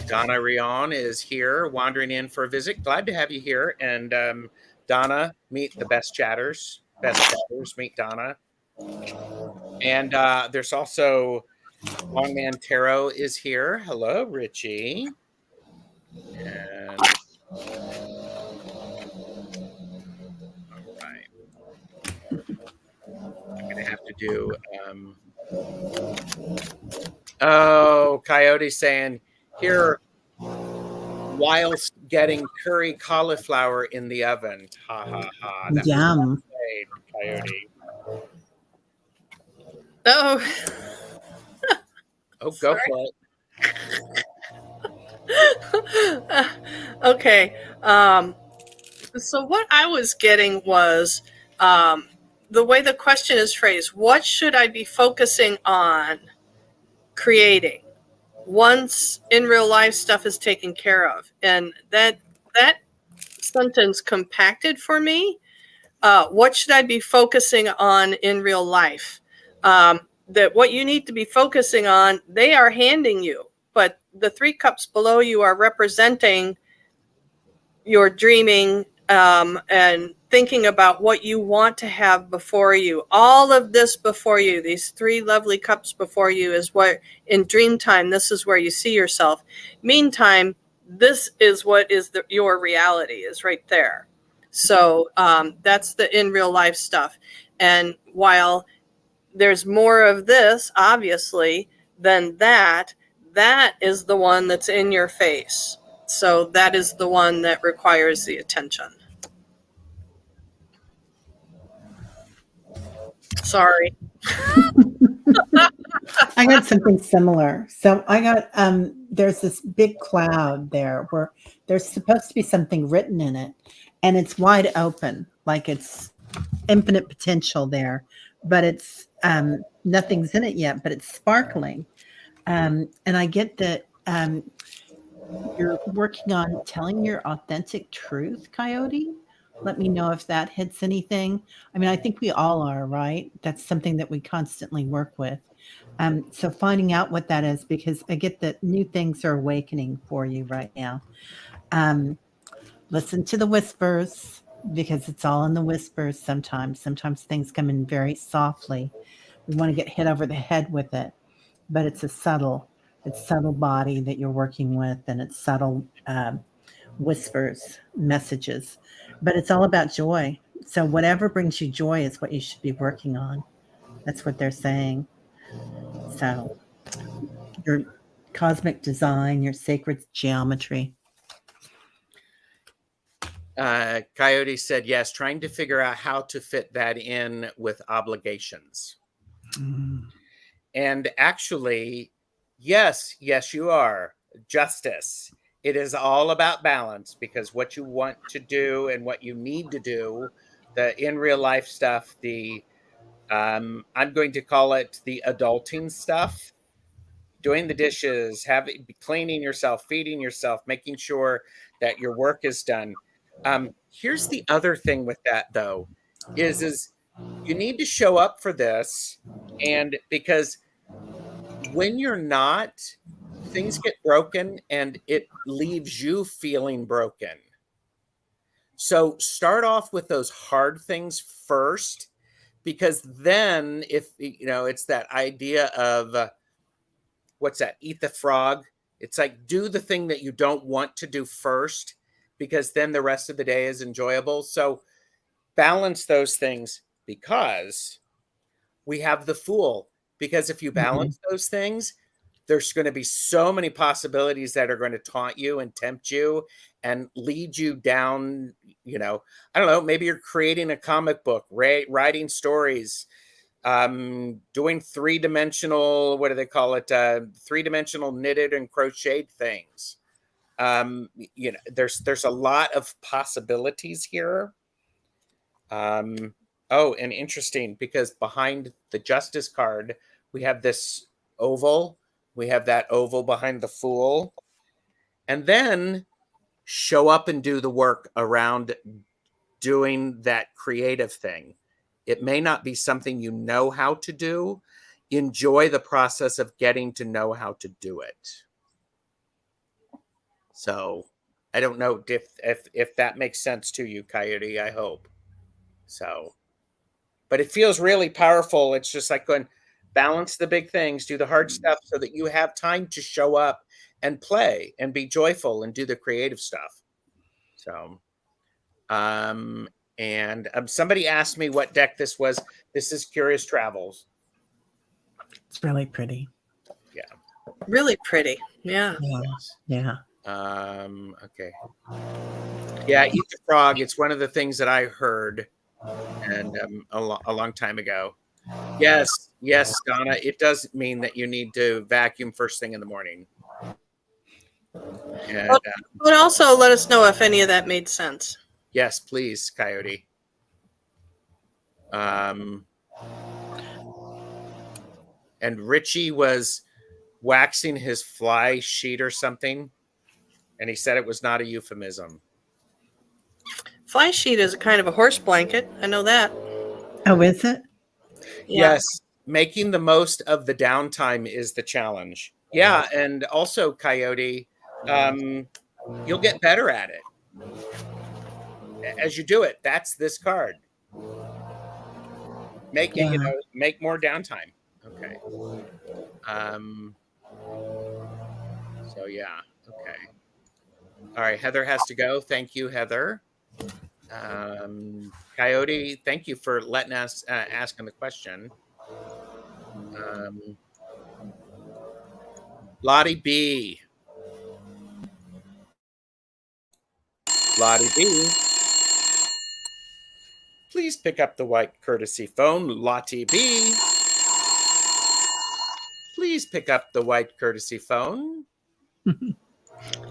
Donna Rion is here, wandering in for a visit. Glad to have you here. And Donna, meet the best chatters. Meet Donna. And there's also Longman Tarot is here. Hello, Richie. And all right. I'm gonna have to do Coyote saying here whilst getting curry cauliflower in the oven. Ha ha ha. That Yum. Coyote. Oh. Oh, go for it. Okay. So what I was getting was the way the question is phrased. What should I be focusing on creating once in real life stuff is taken care of? And that sentence compacted for me. What should I be focusing on in real life? That what you need to be focusing on, they are handing you. But the 3 cups below you are representing your dreaming and thinking about what you want to have before you. All of this before you, these 3 lovely cups before you is what, in dream time, this is where you see yourself. Meantime, this is what is your reality is right there. So that's the in real life stuff. And while there's more of this, obviously, than that is the one that's in your face. So that is the one that requires the attention. Sorry. I got something similar. So I got there's this big cloud there where there's supposed to be something written in it, and it's wide open, like it's infinite potential there, but it's nothing's in it yet, but it's sparkling. And I get that you're working on telling your authentic truth, Coyote. Let me know if that hits anything. I mean, I think we all are, right? That's something that we constantly work with. So finding out what that is, because I get that new things are awakening for you right now. Um, Listen to the whispers because it's all in the whispers sometimes. Sometimes things come in very softly. We want to get hit over the head with it, but it's subtle body that you're working with, and it's subtle whispers, messages. But it's all about joy. So whatever brings you joy is what you should be working on. That's what they're saying. So your cosmic design, your sacred geometry. Coyote said yes, trying to figure out how to fit that in with obligations. Mm. And actually, yes, you are. Justice. It is all about balance, because what you want to do and what you need to do, the in real life stuff, the I'm going to call it the adulting stuff, doing the dishes, having cleaning yourself, feeding yourself, making sure that your work is done. Here's the other thing with that though, is you need to show up for this, and because when you're not, things get broken and it leaves you feeling broken. So start off with those hard things first, because then if it's that idea of what's that? Eat the frog. It's like do the thing that you don't want to do first, because then the rest of the day is enjoyable. So balance those things, because we have the Fool. Because if you Mhm. balance those things, there's going to be so many possibilities that are going to taunt you and tempt you and lead you down. I don't know, maybe you're creating a comic book, writing stories, doing three-dimensional, what do they call it? Three-dimensional knitted and crocheted things. There's a lot of possibilities here. Oh, and interesting, because behind the Justice card, we have this oval. We have that oval behind the Fool. And then show up and do the work around doing that creative thing. It may not be something you know how to do. Enjoy the process of getting to know how to do it. So I don't know if that makes sense to you, Coyote. I hope so. But it feels really powerful. It's just like going balance the big things, do the hard stuff so that you have time to show up and play and be joyful and do the creative stuff. So, um, and somebody asked me what deck this was. This is Curious Travels. It's really pretty. Yeah. Really pretty. Yeah. Yeah. Yeah. Okay. Yeah, Eat the Frog. It's one of the things that I heard, and a long time ago. Yes, Donna. It does mean that you need to vacuum first thing in the morning. And But also let us know if any of that made sense. yes, please, Coyote. And Richie was waxing his fly sheet or something, and he said it was not a euphemism. Fly sheet is a kind of a horse blanket. I know that. Oh, is it? Yeah. Yes, making the most of the downtime is the challenge. Yeah, and also, Coyote, you'll get better at it as you do it. That's this card. Make Yeah. make more downtime. Okay. So yeah. Okay. All right. Heather has to go. Thank you, Heather. Coyote, thank you for letting us asking the question. Lottie B. Lottie B. Please pick up the white courtesy phone. Lottie B. Please pick up the white courtesy phone.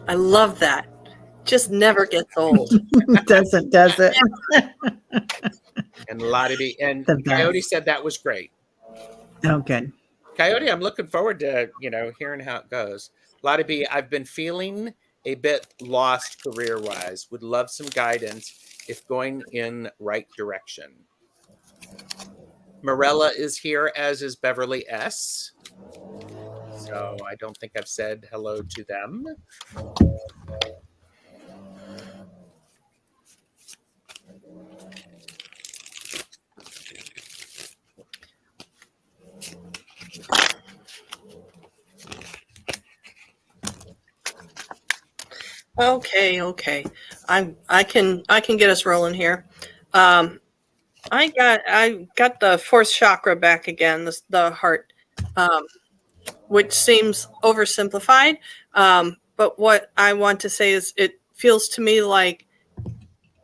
I love that. Just never gets old. does it? And Lottie B. And The Coyote best. said that was great. Oh, good. Coyote, I'm looking forward to, hearing how it goes. Lottie B, I've been feeling a bit lost career-wise. Would love some guidance if going in right direction. Morella is here, as is Beverly S. So I don't think I've said hello to them. Okay. I can get us rolling here. I got the fourth chakra back again, the heart, which seems oversimplified. But what I want to say is, it feels to me like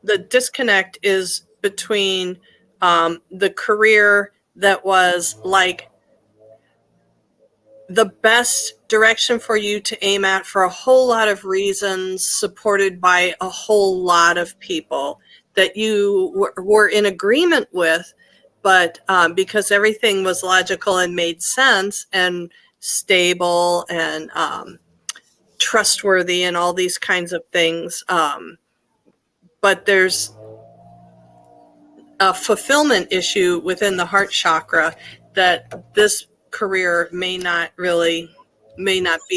the disconnect is between the career that was like the best direction for you to aim at for a whole lot of reasons, supported by a whole lot of people that you were in agreement with, but because everything was logical and made sense and stable and trustworthy and all these kinds of things. But there's a fulfillment issue within the heart chakra that this career may not be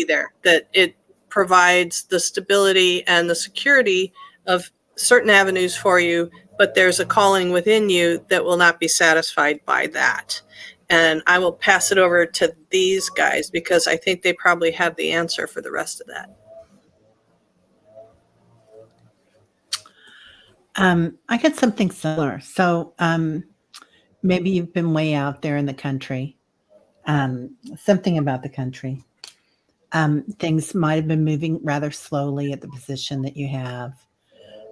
there, that it provides the stability and the security of certain avenues for you, but there's a calling within you that will not be satisfied by that. And I will pass it over to these guys because I think they probably have the answer for the rest of that. I got something similar. So maybe you've been way out there in the country. Something about the country. Things might have been moving rather slowly at the position that you have.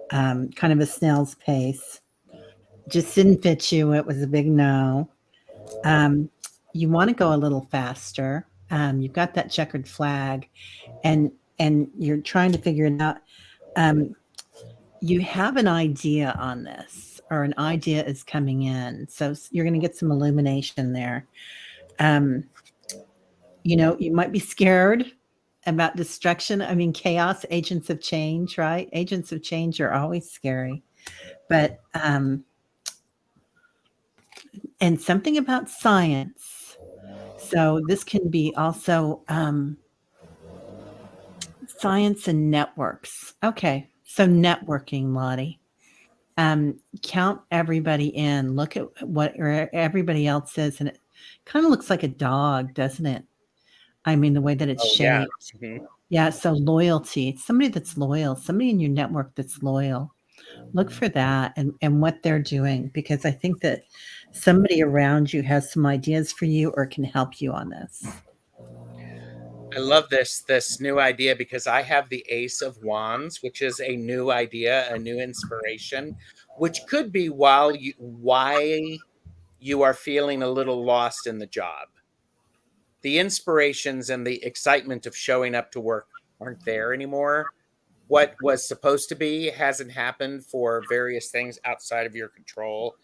Kind of a snail's pace. Just didn't fit you. It was a big no. You want to go a little faster. You've got that checkered flag, and you're trying to figure it out. You have an idea on this, or an idea is coming in, so you're going to get some illumination there. You might be scared about destruction. I mean, chaos, agents of change, right? Agents of change are always scary, but and something about science. So this can be also science and networks. Okay, so networking, Lottie. Count everybody in. Look at what everybody else is, and it kind of looks like a dog, doesn't it? I mean, the way that it's shaped. Yeah. Mm-hmm. Yeah, so loyalty. Somebody that's loyal, somebody in your network that's loyal. Look for that and what they're doing, because I think that somebody around you has some ideas for you or can help you on this. I love this new idea because I have the Ace of Wands, which is a new idea, a new inspiration, which could be why you are feeling a little lost in the job. The inspirations and the excitement of showing up to work aren't there anymore. What was supposed to be hasn't happened for various things outside of your control.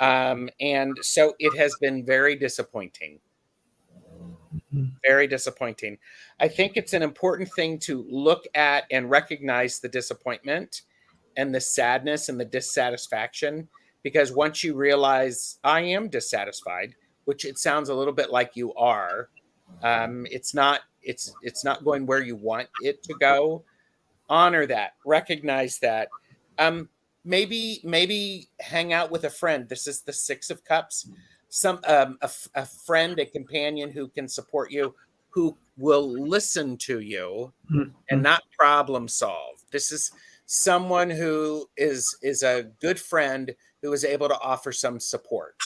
And so it has been very disappointing. Very disappointing. I think it's an important thing to look at and recognize the disappointment and the sadness and the dissatisfaction, because once you realize I am dissatisfied, which it sounds a little bit like you are, it's not going where you want it to go. Honor that, recognize that. Maybe hang out with a friend. This is the Six of Cups. A friend, a companion who can support you, who will listen to you and not problem solve. This is someone who is a good friend who is able to offer some support.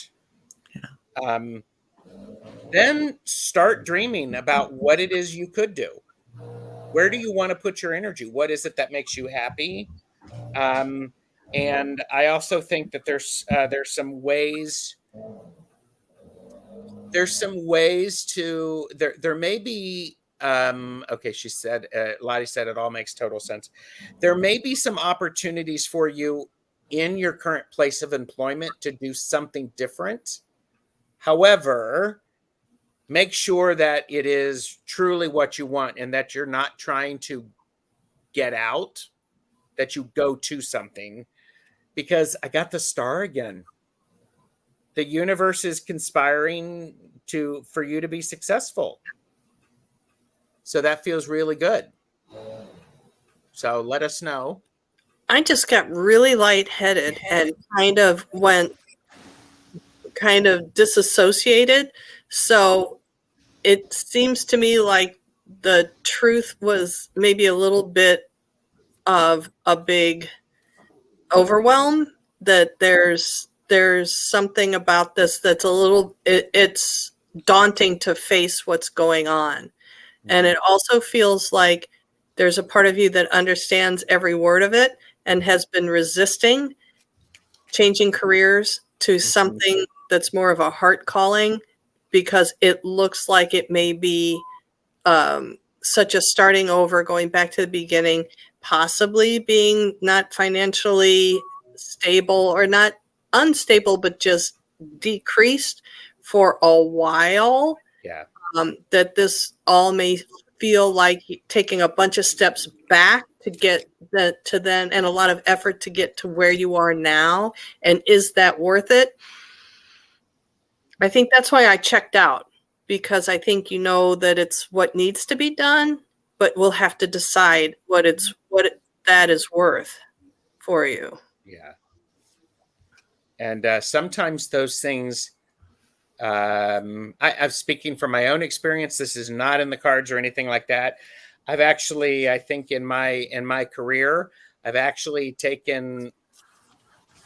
Then start dreaming about what it is you could do. Where do you want to put your energy? What is it that makes you happy? And I also think that there's some ways. There's some ways to there may be okay, she said, Lottie said it all makes total sense. There may be some opportunities for you in your current place of employment to do something different. However, make sure that it is truly what you want and that you're not trying to get out, that you go to something, because I got the star again. The universe is conspiring for you to be successful. So that feels really good. So let us know. I just got really lightheaded and went kind of disassociated. So it seems to me like the truth was maybe a little bit of a big overwhelm, that there's something about this that's a little it's daunting to face what's going on. And it also feels like there's a part of you that understands every word of it and has been resisting changing careers to something that's more of a heart calling, because it looks like it may be such a starting over, going back to the beginning, possibly being not financially stable, or not unstable, but just decreased for a while. Yeah. That this all may feel like taking a bunch of steps back to get to then, and a lot of effort to get to where you are now. And is that worth it? I think that's why I checked out, because I think that it's what needs to be done, but we'll have to decide what that is worth for you. Yeah. And sometimes those things, I'm speaking from my own experience. This is not in the cards or anything like that. I've actually, I think in my career, I've actually taken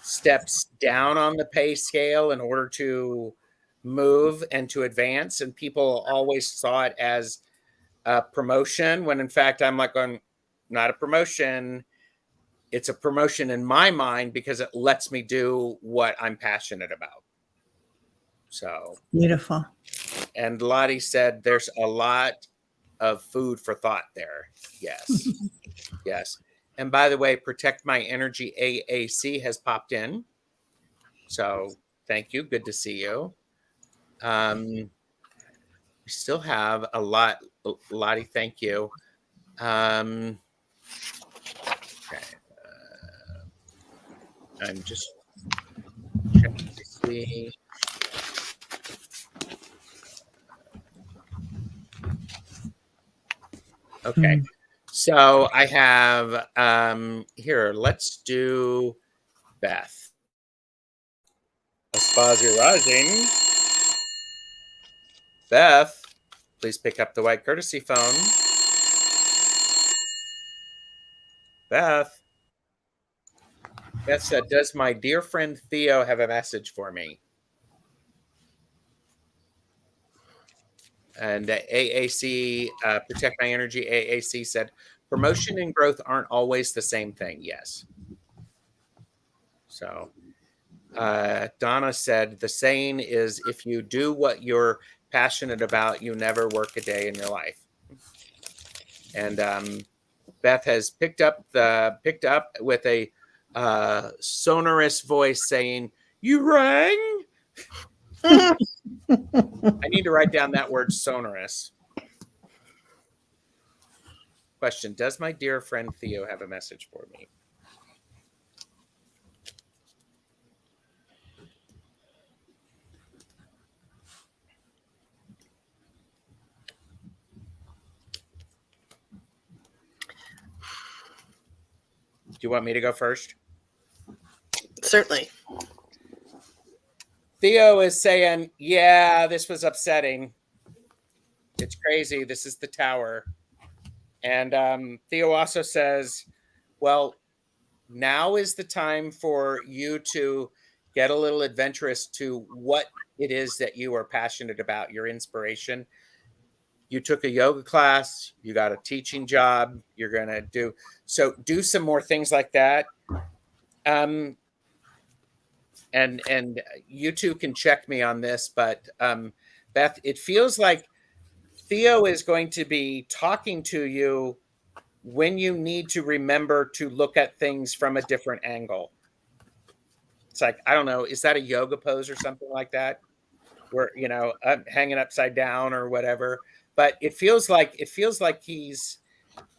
steps down on the pay scale in order to move and to advance. And people always saw it as a promotion, when in fact I'm like, not a promotion. It's a promotion in my mind because it lets me do what I'm passionate about. So Beautiful. And Lottie said there's a lot of food for thought there. Yes. Yes. And by the way, Protect My Energy AAC has popped in. So thank you. Good to see you. We still have a lot. Lottie, thank you. Okay. I'm just checking to see. Okay. So I have here, let's do Beth. Aspasia Rising. Beth, please pick up the white courtesy phone. Beth. Beth said, does my dear friend Theo have a message for me? And AAC, Protect My Energy, AAC said, promotion and growth aren't always the same thing. Yes. So Donna said, the saying is, if you do what you're passionate about, you never work a day in your life. And Beth has picked up with a sonorous voice saying, you rang? I need to write down that word, sonorous. Question, does my dear friend Theo have a message for me? Do you want me to go first? Certainly. Theo is saying, yeah, this was upsetting. It's crazy. This is the tower. And Theo also says, well, now is the time for you to get a little adventurous to what it is that you are passionate about, your inspiration. You took a yoga class, you got a teaching job, you're going to do some more things like that. And you two can check me on this, but Beth, it feels like Theo is going to be talking to you when you need to remember to look at things from a different angle. It's like, I don't know, is that a yoga pose or something like that? Where, I'm hanging upside down or whatever. But it feels like he's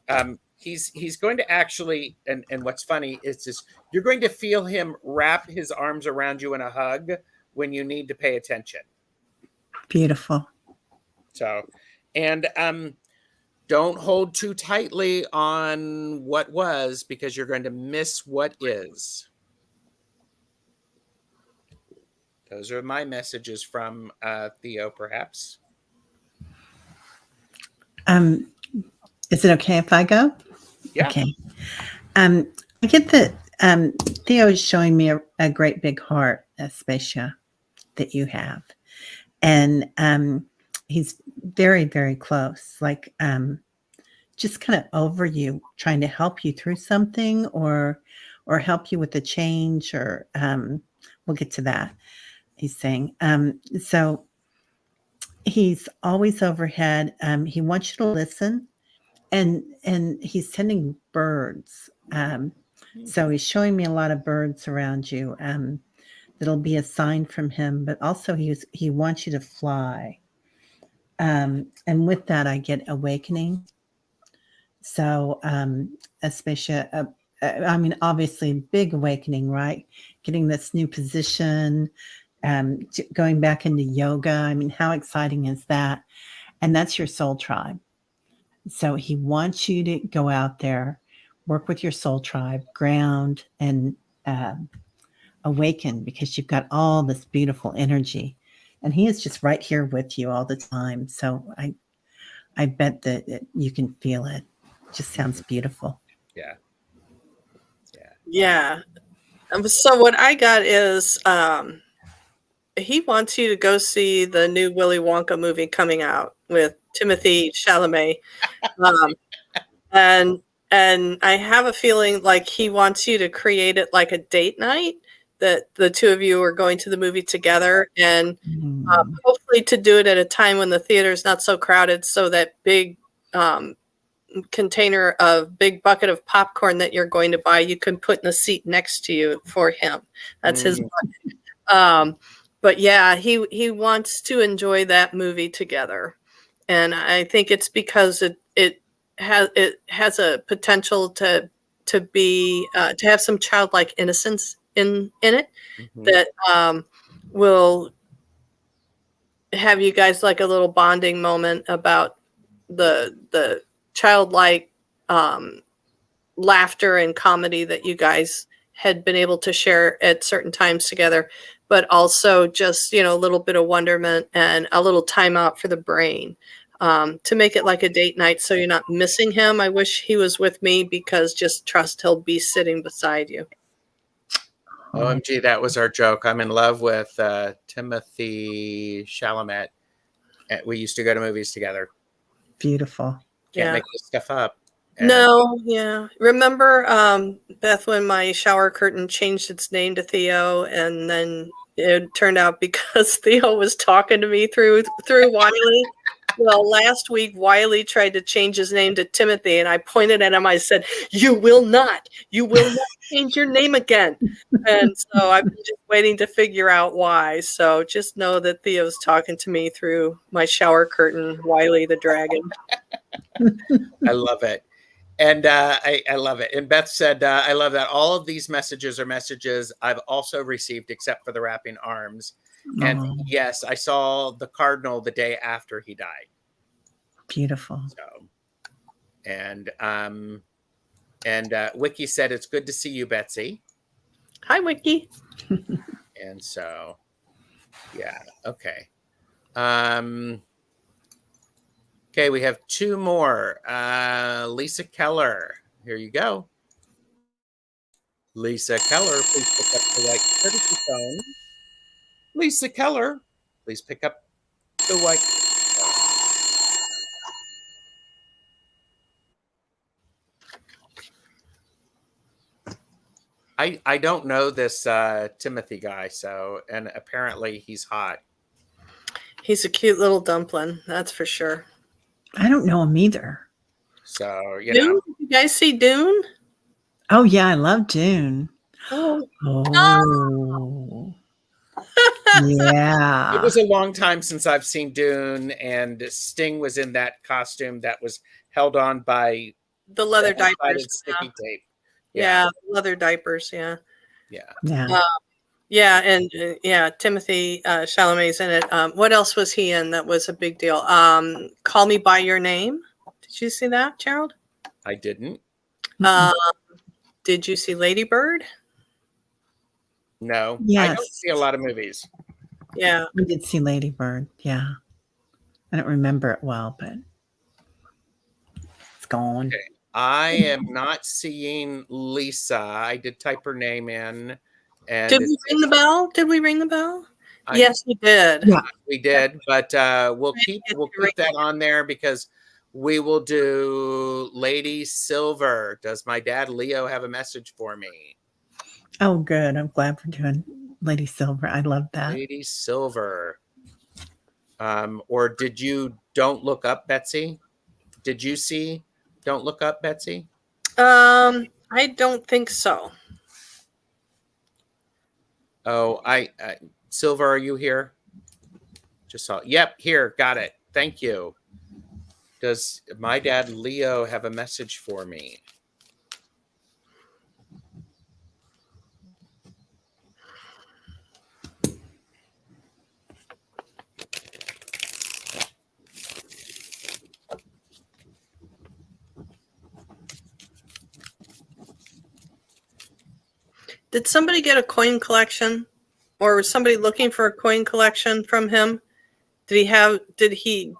going to actually, and what's funny is this, you're going to feel him wrap his arms around you in a hug when you need to pay attention. Beautiful. So, and don't hold too tightly on what was, because you're going to miss what is. Those are my messages from Theo, perhaps. Is it okay if I go? Yeah. Okay. I get that Theo is showing me a great big heart, Aspasia, that you have. And he's very, very close, like just kind of over you, trying to help you through something or help you with a change, or we'll get to that, he's saying. So he's always overhead. He wants you to listen, and he's sending birds. So he's showing me a lot of birds around you. That'll be a sign from him, but also he wants you to fly. And with that, I get awakening. So, especially, I mean, obviously, big awakening, right? Getting this new position, going back into yoga. I mean, how exciting is that? And that's your soul tribe. So he wants you to go out there, work with your soul tribe, ground, and awaken, because you've got all this beautiful energy. And he is just right here with you all the time. So I bet that you can feel it. It just sounds beautiful. Yeah. Yeah. So what I got is he wants you to go see the new Willy Wonka movie coming out with Timothy Chalamet. And I have a feeling like he wants you to create it like a date night, that the two of you are going to the movie together, and hopefully to do it at a time when the theater is not so crowded, so that big container of big bucket of popcorn that you're going to buy, you can put in the seat next to you for him. That's his bucket. But yeah, he wants to enjoy that movie together. And I think it's because it has a potential to be to have some childlike innocence in it, that will have you guys like a little bonding moment about the childlike laughter and comedy that you guys had been able to share at certain times together, but also just, a little bit of wonderment and a little time out for the brain, to make it like a date night, so you're not missing him. I wish he was with me, because just trust he'll be sitting beside you. OMG, that was our joke. I'm in love with Timothy Chalamet. We used to go to movies together. Beautiful. Can't make this stuff up. No, yeah. Remember, Beth, when my shower curtain changed its name to Theo, and then it turned out because Theo was talking to me through Wiley. Well, last week Wiley tried to change his name to Timothy, and I pointed at him. I said, "You will not change your name again." And so I've been just waiting to figure out why. So just know that Theo's talking to me through my shower curtain, Wiley the dragon. I love it. And I love it. And Beth said, I love that all of these messages are messages I've also received, except for the wrapping arms. And yes, I saw the cardinal the day after he died. Beautiful. So, and Wiki said, it's good to see you, Betsy. Hi, Wiki. And so, yeah, okay. Okay, we have two more. Lisa Keller, here you go. Lisa Keller, please pick up the white courtesy phone. Lisa Keller, please pick up the white phone. I don't know this Timothy guy, and apparently he's hot. He's a cute little dumpling, that's for sure. I don't know him either. So, Dune? Did you guys see Dune? Oh, yeah, I love Dune. Oh. Yeah. It was a long time since I've seen Dune, and Sting was in that costume that was held on by the leather diapers. Sticky tape. Yeah, leather diapers. Yeah. Yeah. And Timothy Chalamet's in it. What else was he in that was a big deal? Call Me by Your Name. Did Did you see that, Gerald? I didn't. Did you see Lady Bird? No, I don't Yes. see a lot of movies. Yeah. We did see Lady Bird. Yeah. I don't remember it well, but it's gone. Okay. I am not seeing Lisa. I did type her name in, and Did we ring the bell? Did we ring the bell? I- Yes, we did. Yeah. we did, but we'll keep Right. that on there because we will do Lady Silver. Does my dad Leo have a message for me? Oh, good. I'm glad we're doing Lady Silver. I love that. Lady Silver. Or did you Don't Look Up, Betsy? Did you see Don't Look Up, Betsy? I don't think so. Oh, Silver, are you here? Just saw. Yep, here, got it. Thank you. Does my dad Leo have a message for me? Did somebody get a coin collection, or was somebody looking for a coin collection from him? Did he?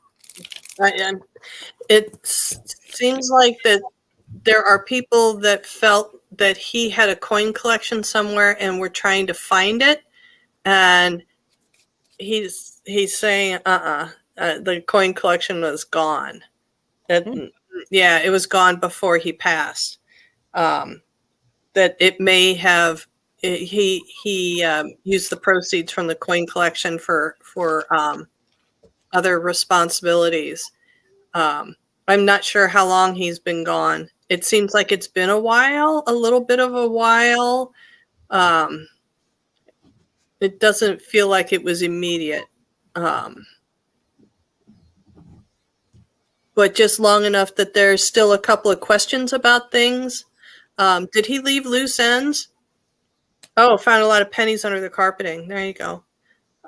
It seems like that there are people that felt that he had a coin collection somewhere and were trying to find it, and he's saying, the coin collection was gone. Yeah, it was gone before he passed. That it may have he used the proceeds from the coin collection for other responsibilities. I'm not sure how long he's been gone. It seems like it's been a while, a little bit of a while. It doesn't feel like it was immediate. But just long enough that there's still a couple of questions about things. Did he leave loose ends? Oh, found a lot of pennies under the carpeting. There you go.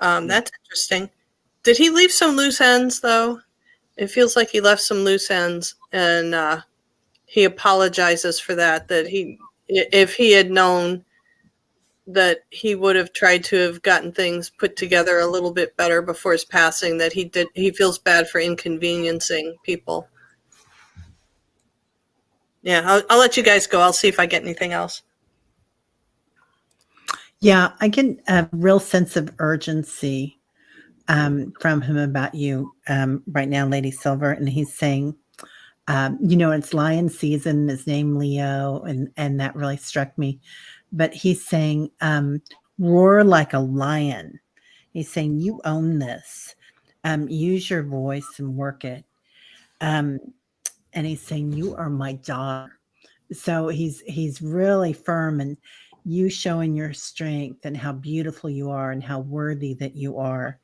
That's interesting. Did he leave some loose ends, though? It feels like he left some loose ends, and he apologizes for that. That if he had known, that he would have tried to have gotten things put together a little bit better before his passing. That he feels bad for inconveniencing people. Yeah, I'll let you guys go. I'll see if I get anything else. Yeah, I get a real sense of urgency from him about you right now, Lady Silver. And he's saying, it's lion season, his name Leo, and that really struck me. But he's saying, roar like a lion. He's saying, you own this. Use your voice and work it. And he's saying, you are my daughter. So he's really firm, and you showing your strength and how beautiful you are and how worthy that you are.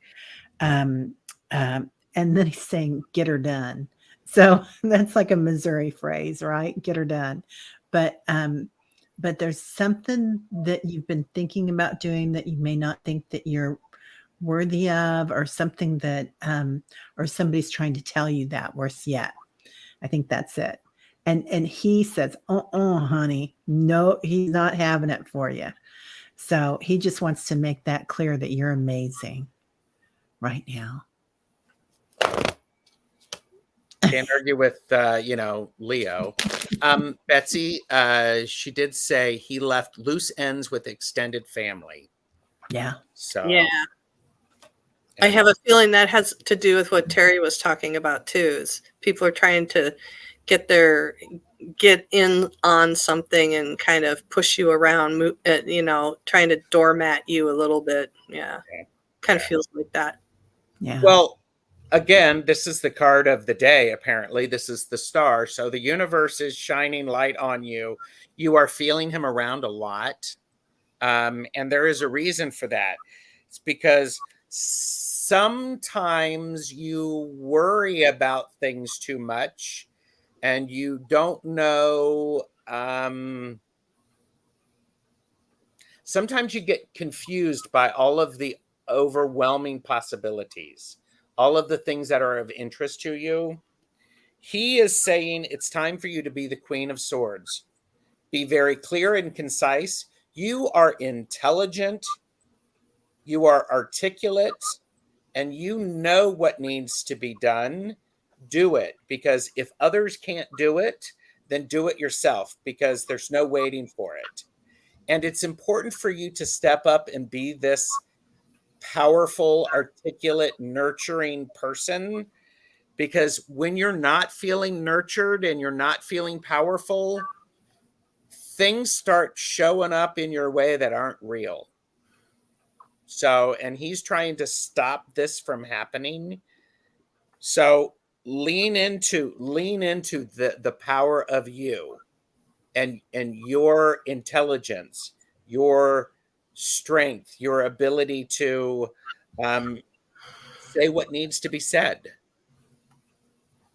And then he's saying, get her done. So that's like a Missouri phrase, right? Get her done. But there's something that you've been thinking about doing that you may not think that you're worthy of, or something that or somebody's trying to tell you that, worse yet. I think that's it. And he says, honey, no, he's not having it for you. So he just wants to make that clear that you're amazing right now. Can't argue with Leo. Betsy, she did say he left loose ends with extended family. Yeah. So yeah, I have a feeling that has to do with what Teri was talking about too. Is people are trying to get in on something and kind of push you around, trying to doormat you a little bit. Yeah. Kind of feels like that. Yeah. Well, again, this is the card of the day. Apparently, this is the star. So the universe is shining light on you. You are feeling him around a lot. And there is a reason for that. It's because sometimes you worry about things too much and you don't know. Sometimes you get confused by all of the overwhelming possibilities, all of the things that are of interest to you. He is saying it's time for you to be the Queen of Swords. Be very clear and concise. You are intelligent, you are articulate, and you know what needs to be done. Do it, because if others can't do it, then do it yourself, because there's no waiting for it. And it's important for you to step up and be this powerful, articulate, nurturing person, because when you're not feeling nurtured and you're not feeling powerful, things start showing up in your way that aren't real. So, and he's trying to stop this from happening. So lean into the power of you and your intelligence, your strength, your ability to say what needs to be said.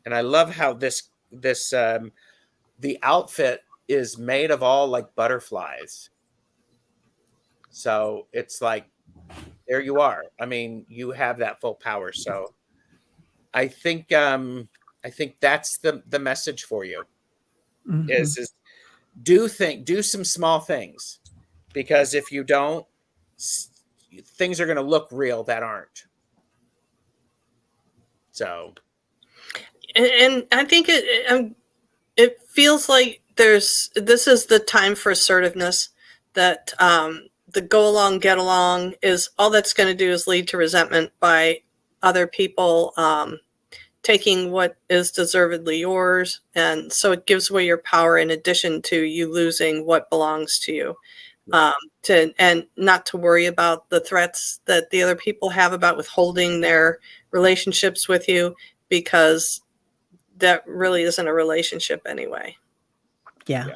And I love how this the outfit is made of all like butterflies. So it's like, there you are. I mean, you have that full power. So I think that's the message for you is do some small things, because if you don't, things are going to look real that aren't. So, and I think it feels like this is the time for assertiveness. That the go along, get along is all that's going to do is lead to resentment by other people taking what is deservedly yours, and so it gives away your power in addition to you losing what belongs to you. And not to worry about the threats that the other people have about withholding their relationships with you, because that really isn't a relationship anyway. Yeah.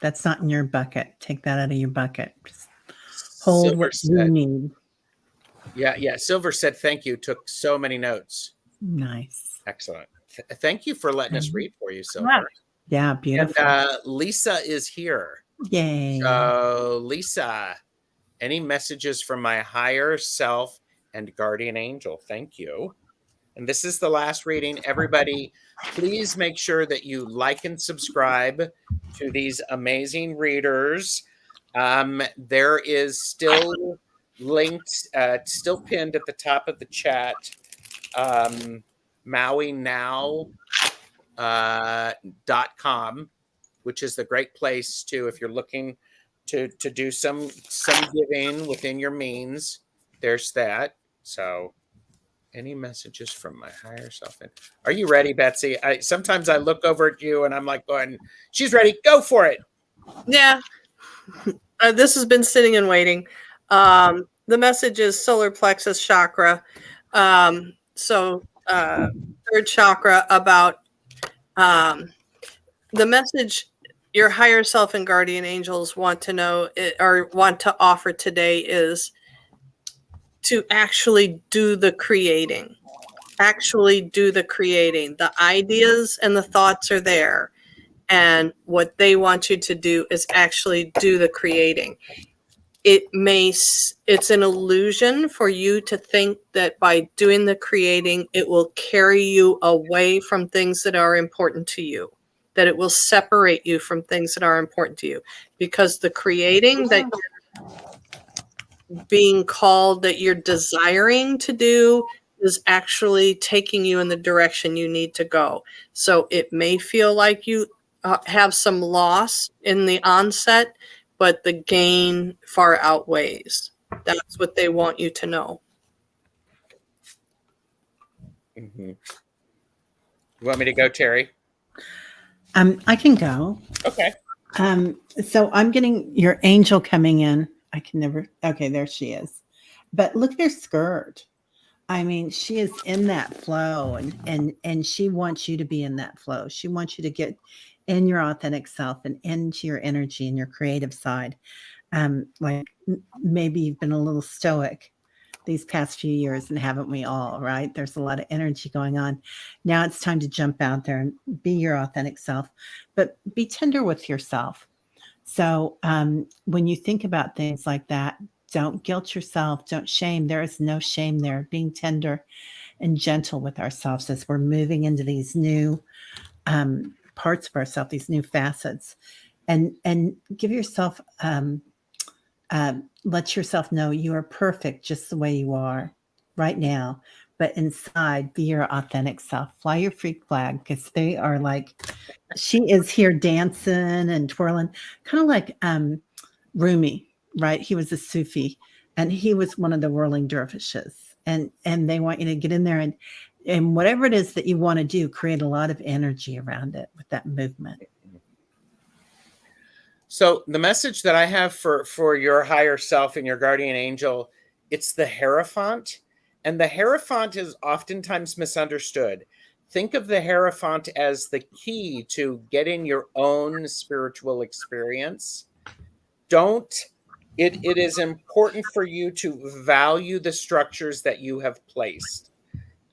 That's not in your bucket. Take that out of your bucket. Just hold Silver what said, you need. Yeah. Silver said, thank you. Took so many notes. Nice. Excellent. Thank you for letting us read for you, Silver. Yeah, beautiful. And Lisa is here. Yay. So, Lisa, any messages from my higher self and guardian angel? Thank you. And this is the last reading. Everybody, please make sure that you like and subscribe to these amazing readers. There is still linked, still pinned at the top of the chat, MauiNow.com, which is the great place to, if you're looking to do some giving within your means, there's that. So any messages from my higher self? Are you ready, Betsy? Sometimes I look over at you and I'm like going, she's ready, go for it. Yeah. This has been sitting and waiting. The message is solar plexus chakra. Third chakra, about the message your higher self and guardian angels want to know or want to offer today is to actually do the creating. Actually do the creating. The ideas and the thoughts are there. And what they want you to do is actually do the creating. It's an illusion for you to think that by doing the creating, it will carry you away from things that are important to you, that it will separate you from things that are important to you. Because the creating that you're being called, that you're desiring to do, is actually taking you in the direction you need to go. So it may feel like you have some loss in the onset, but the gain far outweighs. That's what they want you to know. Mm-hmm. You want me to go, Teri? I can go. Okay. So I'm getting your angel coming in. I can never. Okay, there she is. But look at her skirt. I mean, she is in that flow, and she wants you to be in that flow. She wants you to get in your authentic self and into your energy and your creative side. Like maybe you've been a little stoic these past few years, and haven't we all, right? There's a lot of energy going on. Now it's time to jump out there and be your authentic self, but be tender with yourself. So when you think about things like that, don't guilt yourself. Don't shame. There is no shame there. Being tender and gentle with ourselves as we're moving into these new parts of ourselves, these new facets, and give yourself let yourself know you are perfect just the way you are right now. But inside, be your authentic self. Fly your freak flag, because they are like, she is here dancing and twirling, kind of like Rumi, right? He was a Sufi, and he was one of the whirling dervishes. And they want you to get in there and whatever it is that you want to do, create a lot of energy around it with that movement. So the message that I have for your higher self and your guardian angel, it's the Hierophant. And the Hierophant is oftentimes misunderstood. Think of the Hierophant as the key to getting your own spiritual experience. It is important for you to value the structures that you have placed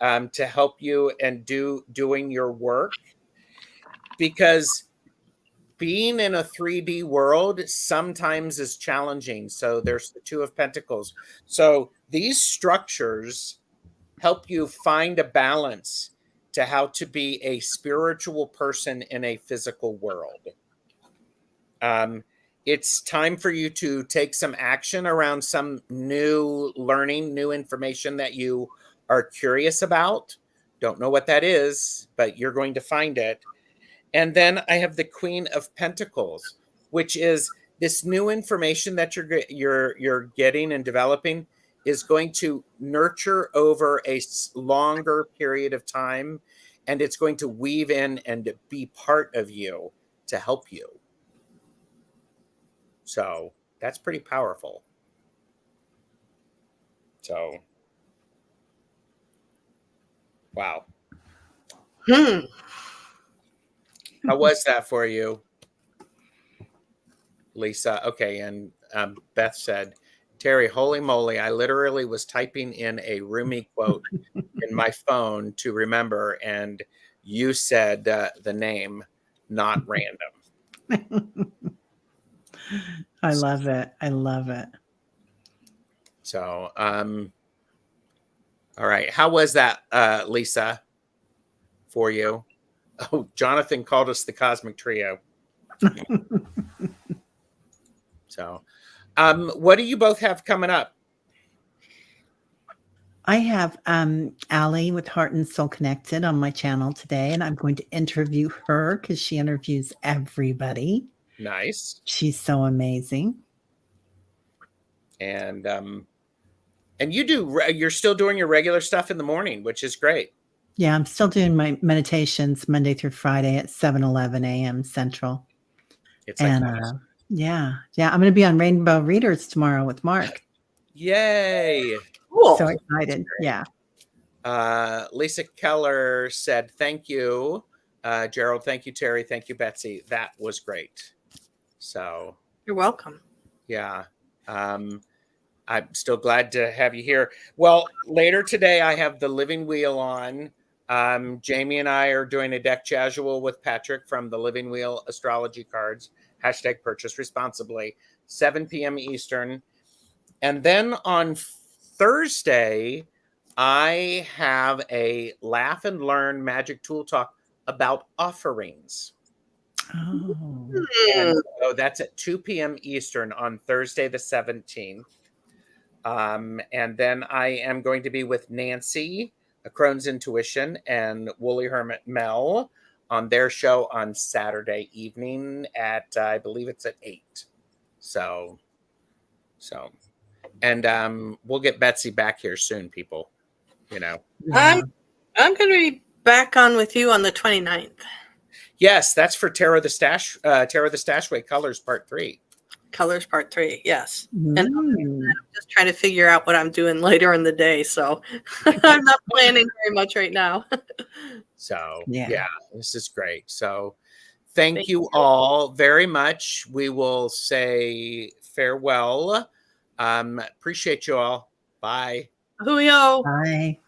to help you and doing your work, because being in a 3D world sometimes is challenging. So there's the Two of Pentacles. So these structures help you find a balance to how to be a spiritual person in a physical world. It's time for you to take some action around some new learning, new information that you are curious about. Don't know what that is, but you're going to find it. And then I have the Queen of Pentacles, which is this new information that you're getting and developing is going to nurture over a longer period of time, and it's going to weave in and be part of you to help you. So that's pretty powerful. So, wow. How was that for you, Lisa? Okay, and Beth said, Teri, holy moly, I literally was typing in a Rumi quote in my phone to remember, and you said the name, not random. I love it. I love it. So, all right. How was that, Lisa, for you? Oh, Jonathan called us the Cosmic Trio. So, what do you both have coming up? I have Allie with Heart and Soul Connected on my channel today, and I'm going to interview her because she interviews everybody. Nice. She's so amazing. And you're still doing your regular stuff in the morning, which is great. Yeah, I'm still doing my meditations Monday through Friday at 7:11 a.m. Central. It's like and yeah, I'm going to be on Rainbow Readers tomorrow with Mark. Yay! Cool. So excited. Yeah. Lisa Keller said, "Thank you, Gerald. Thank you, Teri. Thank you, Betsy. That was great." So You're welcome. yeah. I'm still glad to have you here. Well, later today, I have the Living Wheel on. Jamie and I are doing a deck casual with Patrick from the Living Wheel Astrology Cards. # purchase responsibly. 7 p.m. Eastern. And then on Thursday, I have a Laugh and Learn Magic Tool Talk about offerings. Oh. And so that's at 2 p.m. Eastern on Thursday, the 17th. And then I am going to be with Nancy, A Crone's Intuition, and Woolly Hermit Mel on their show on Saturday evening at, I believe it's at 8. So, and we'll get Betsy back here soon, people. You know. Yeah. I'm going to be back on with you on the 29th. Yes, that's for Tara the Stashway Colors Part 3. Colors Part 3, yes. Mm. And I'm just trying to figure out what I'm doing later in the day, so I'm not planning very much right now. So Yeah, this is great. So thank you all very much. We will say farewell. Appreciate you all. Bye. Hoo-yo. Bye.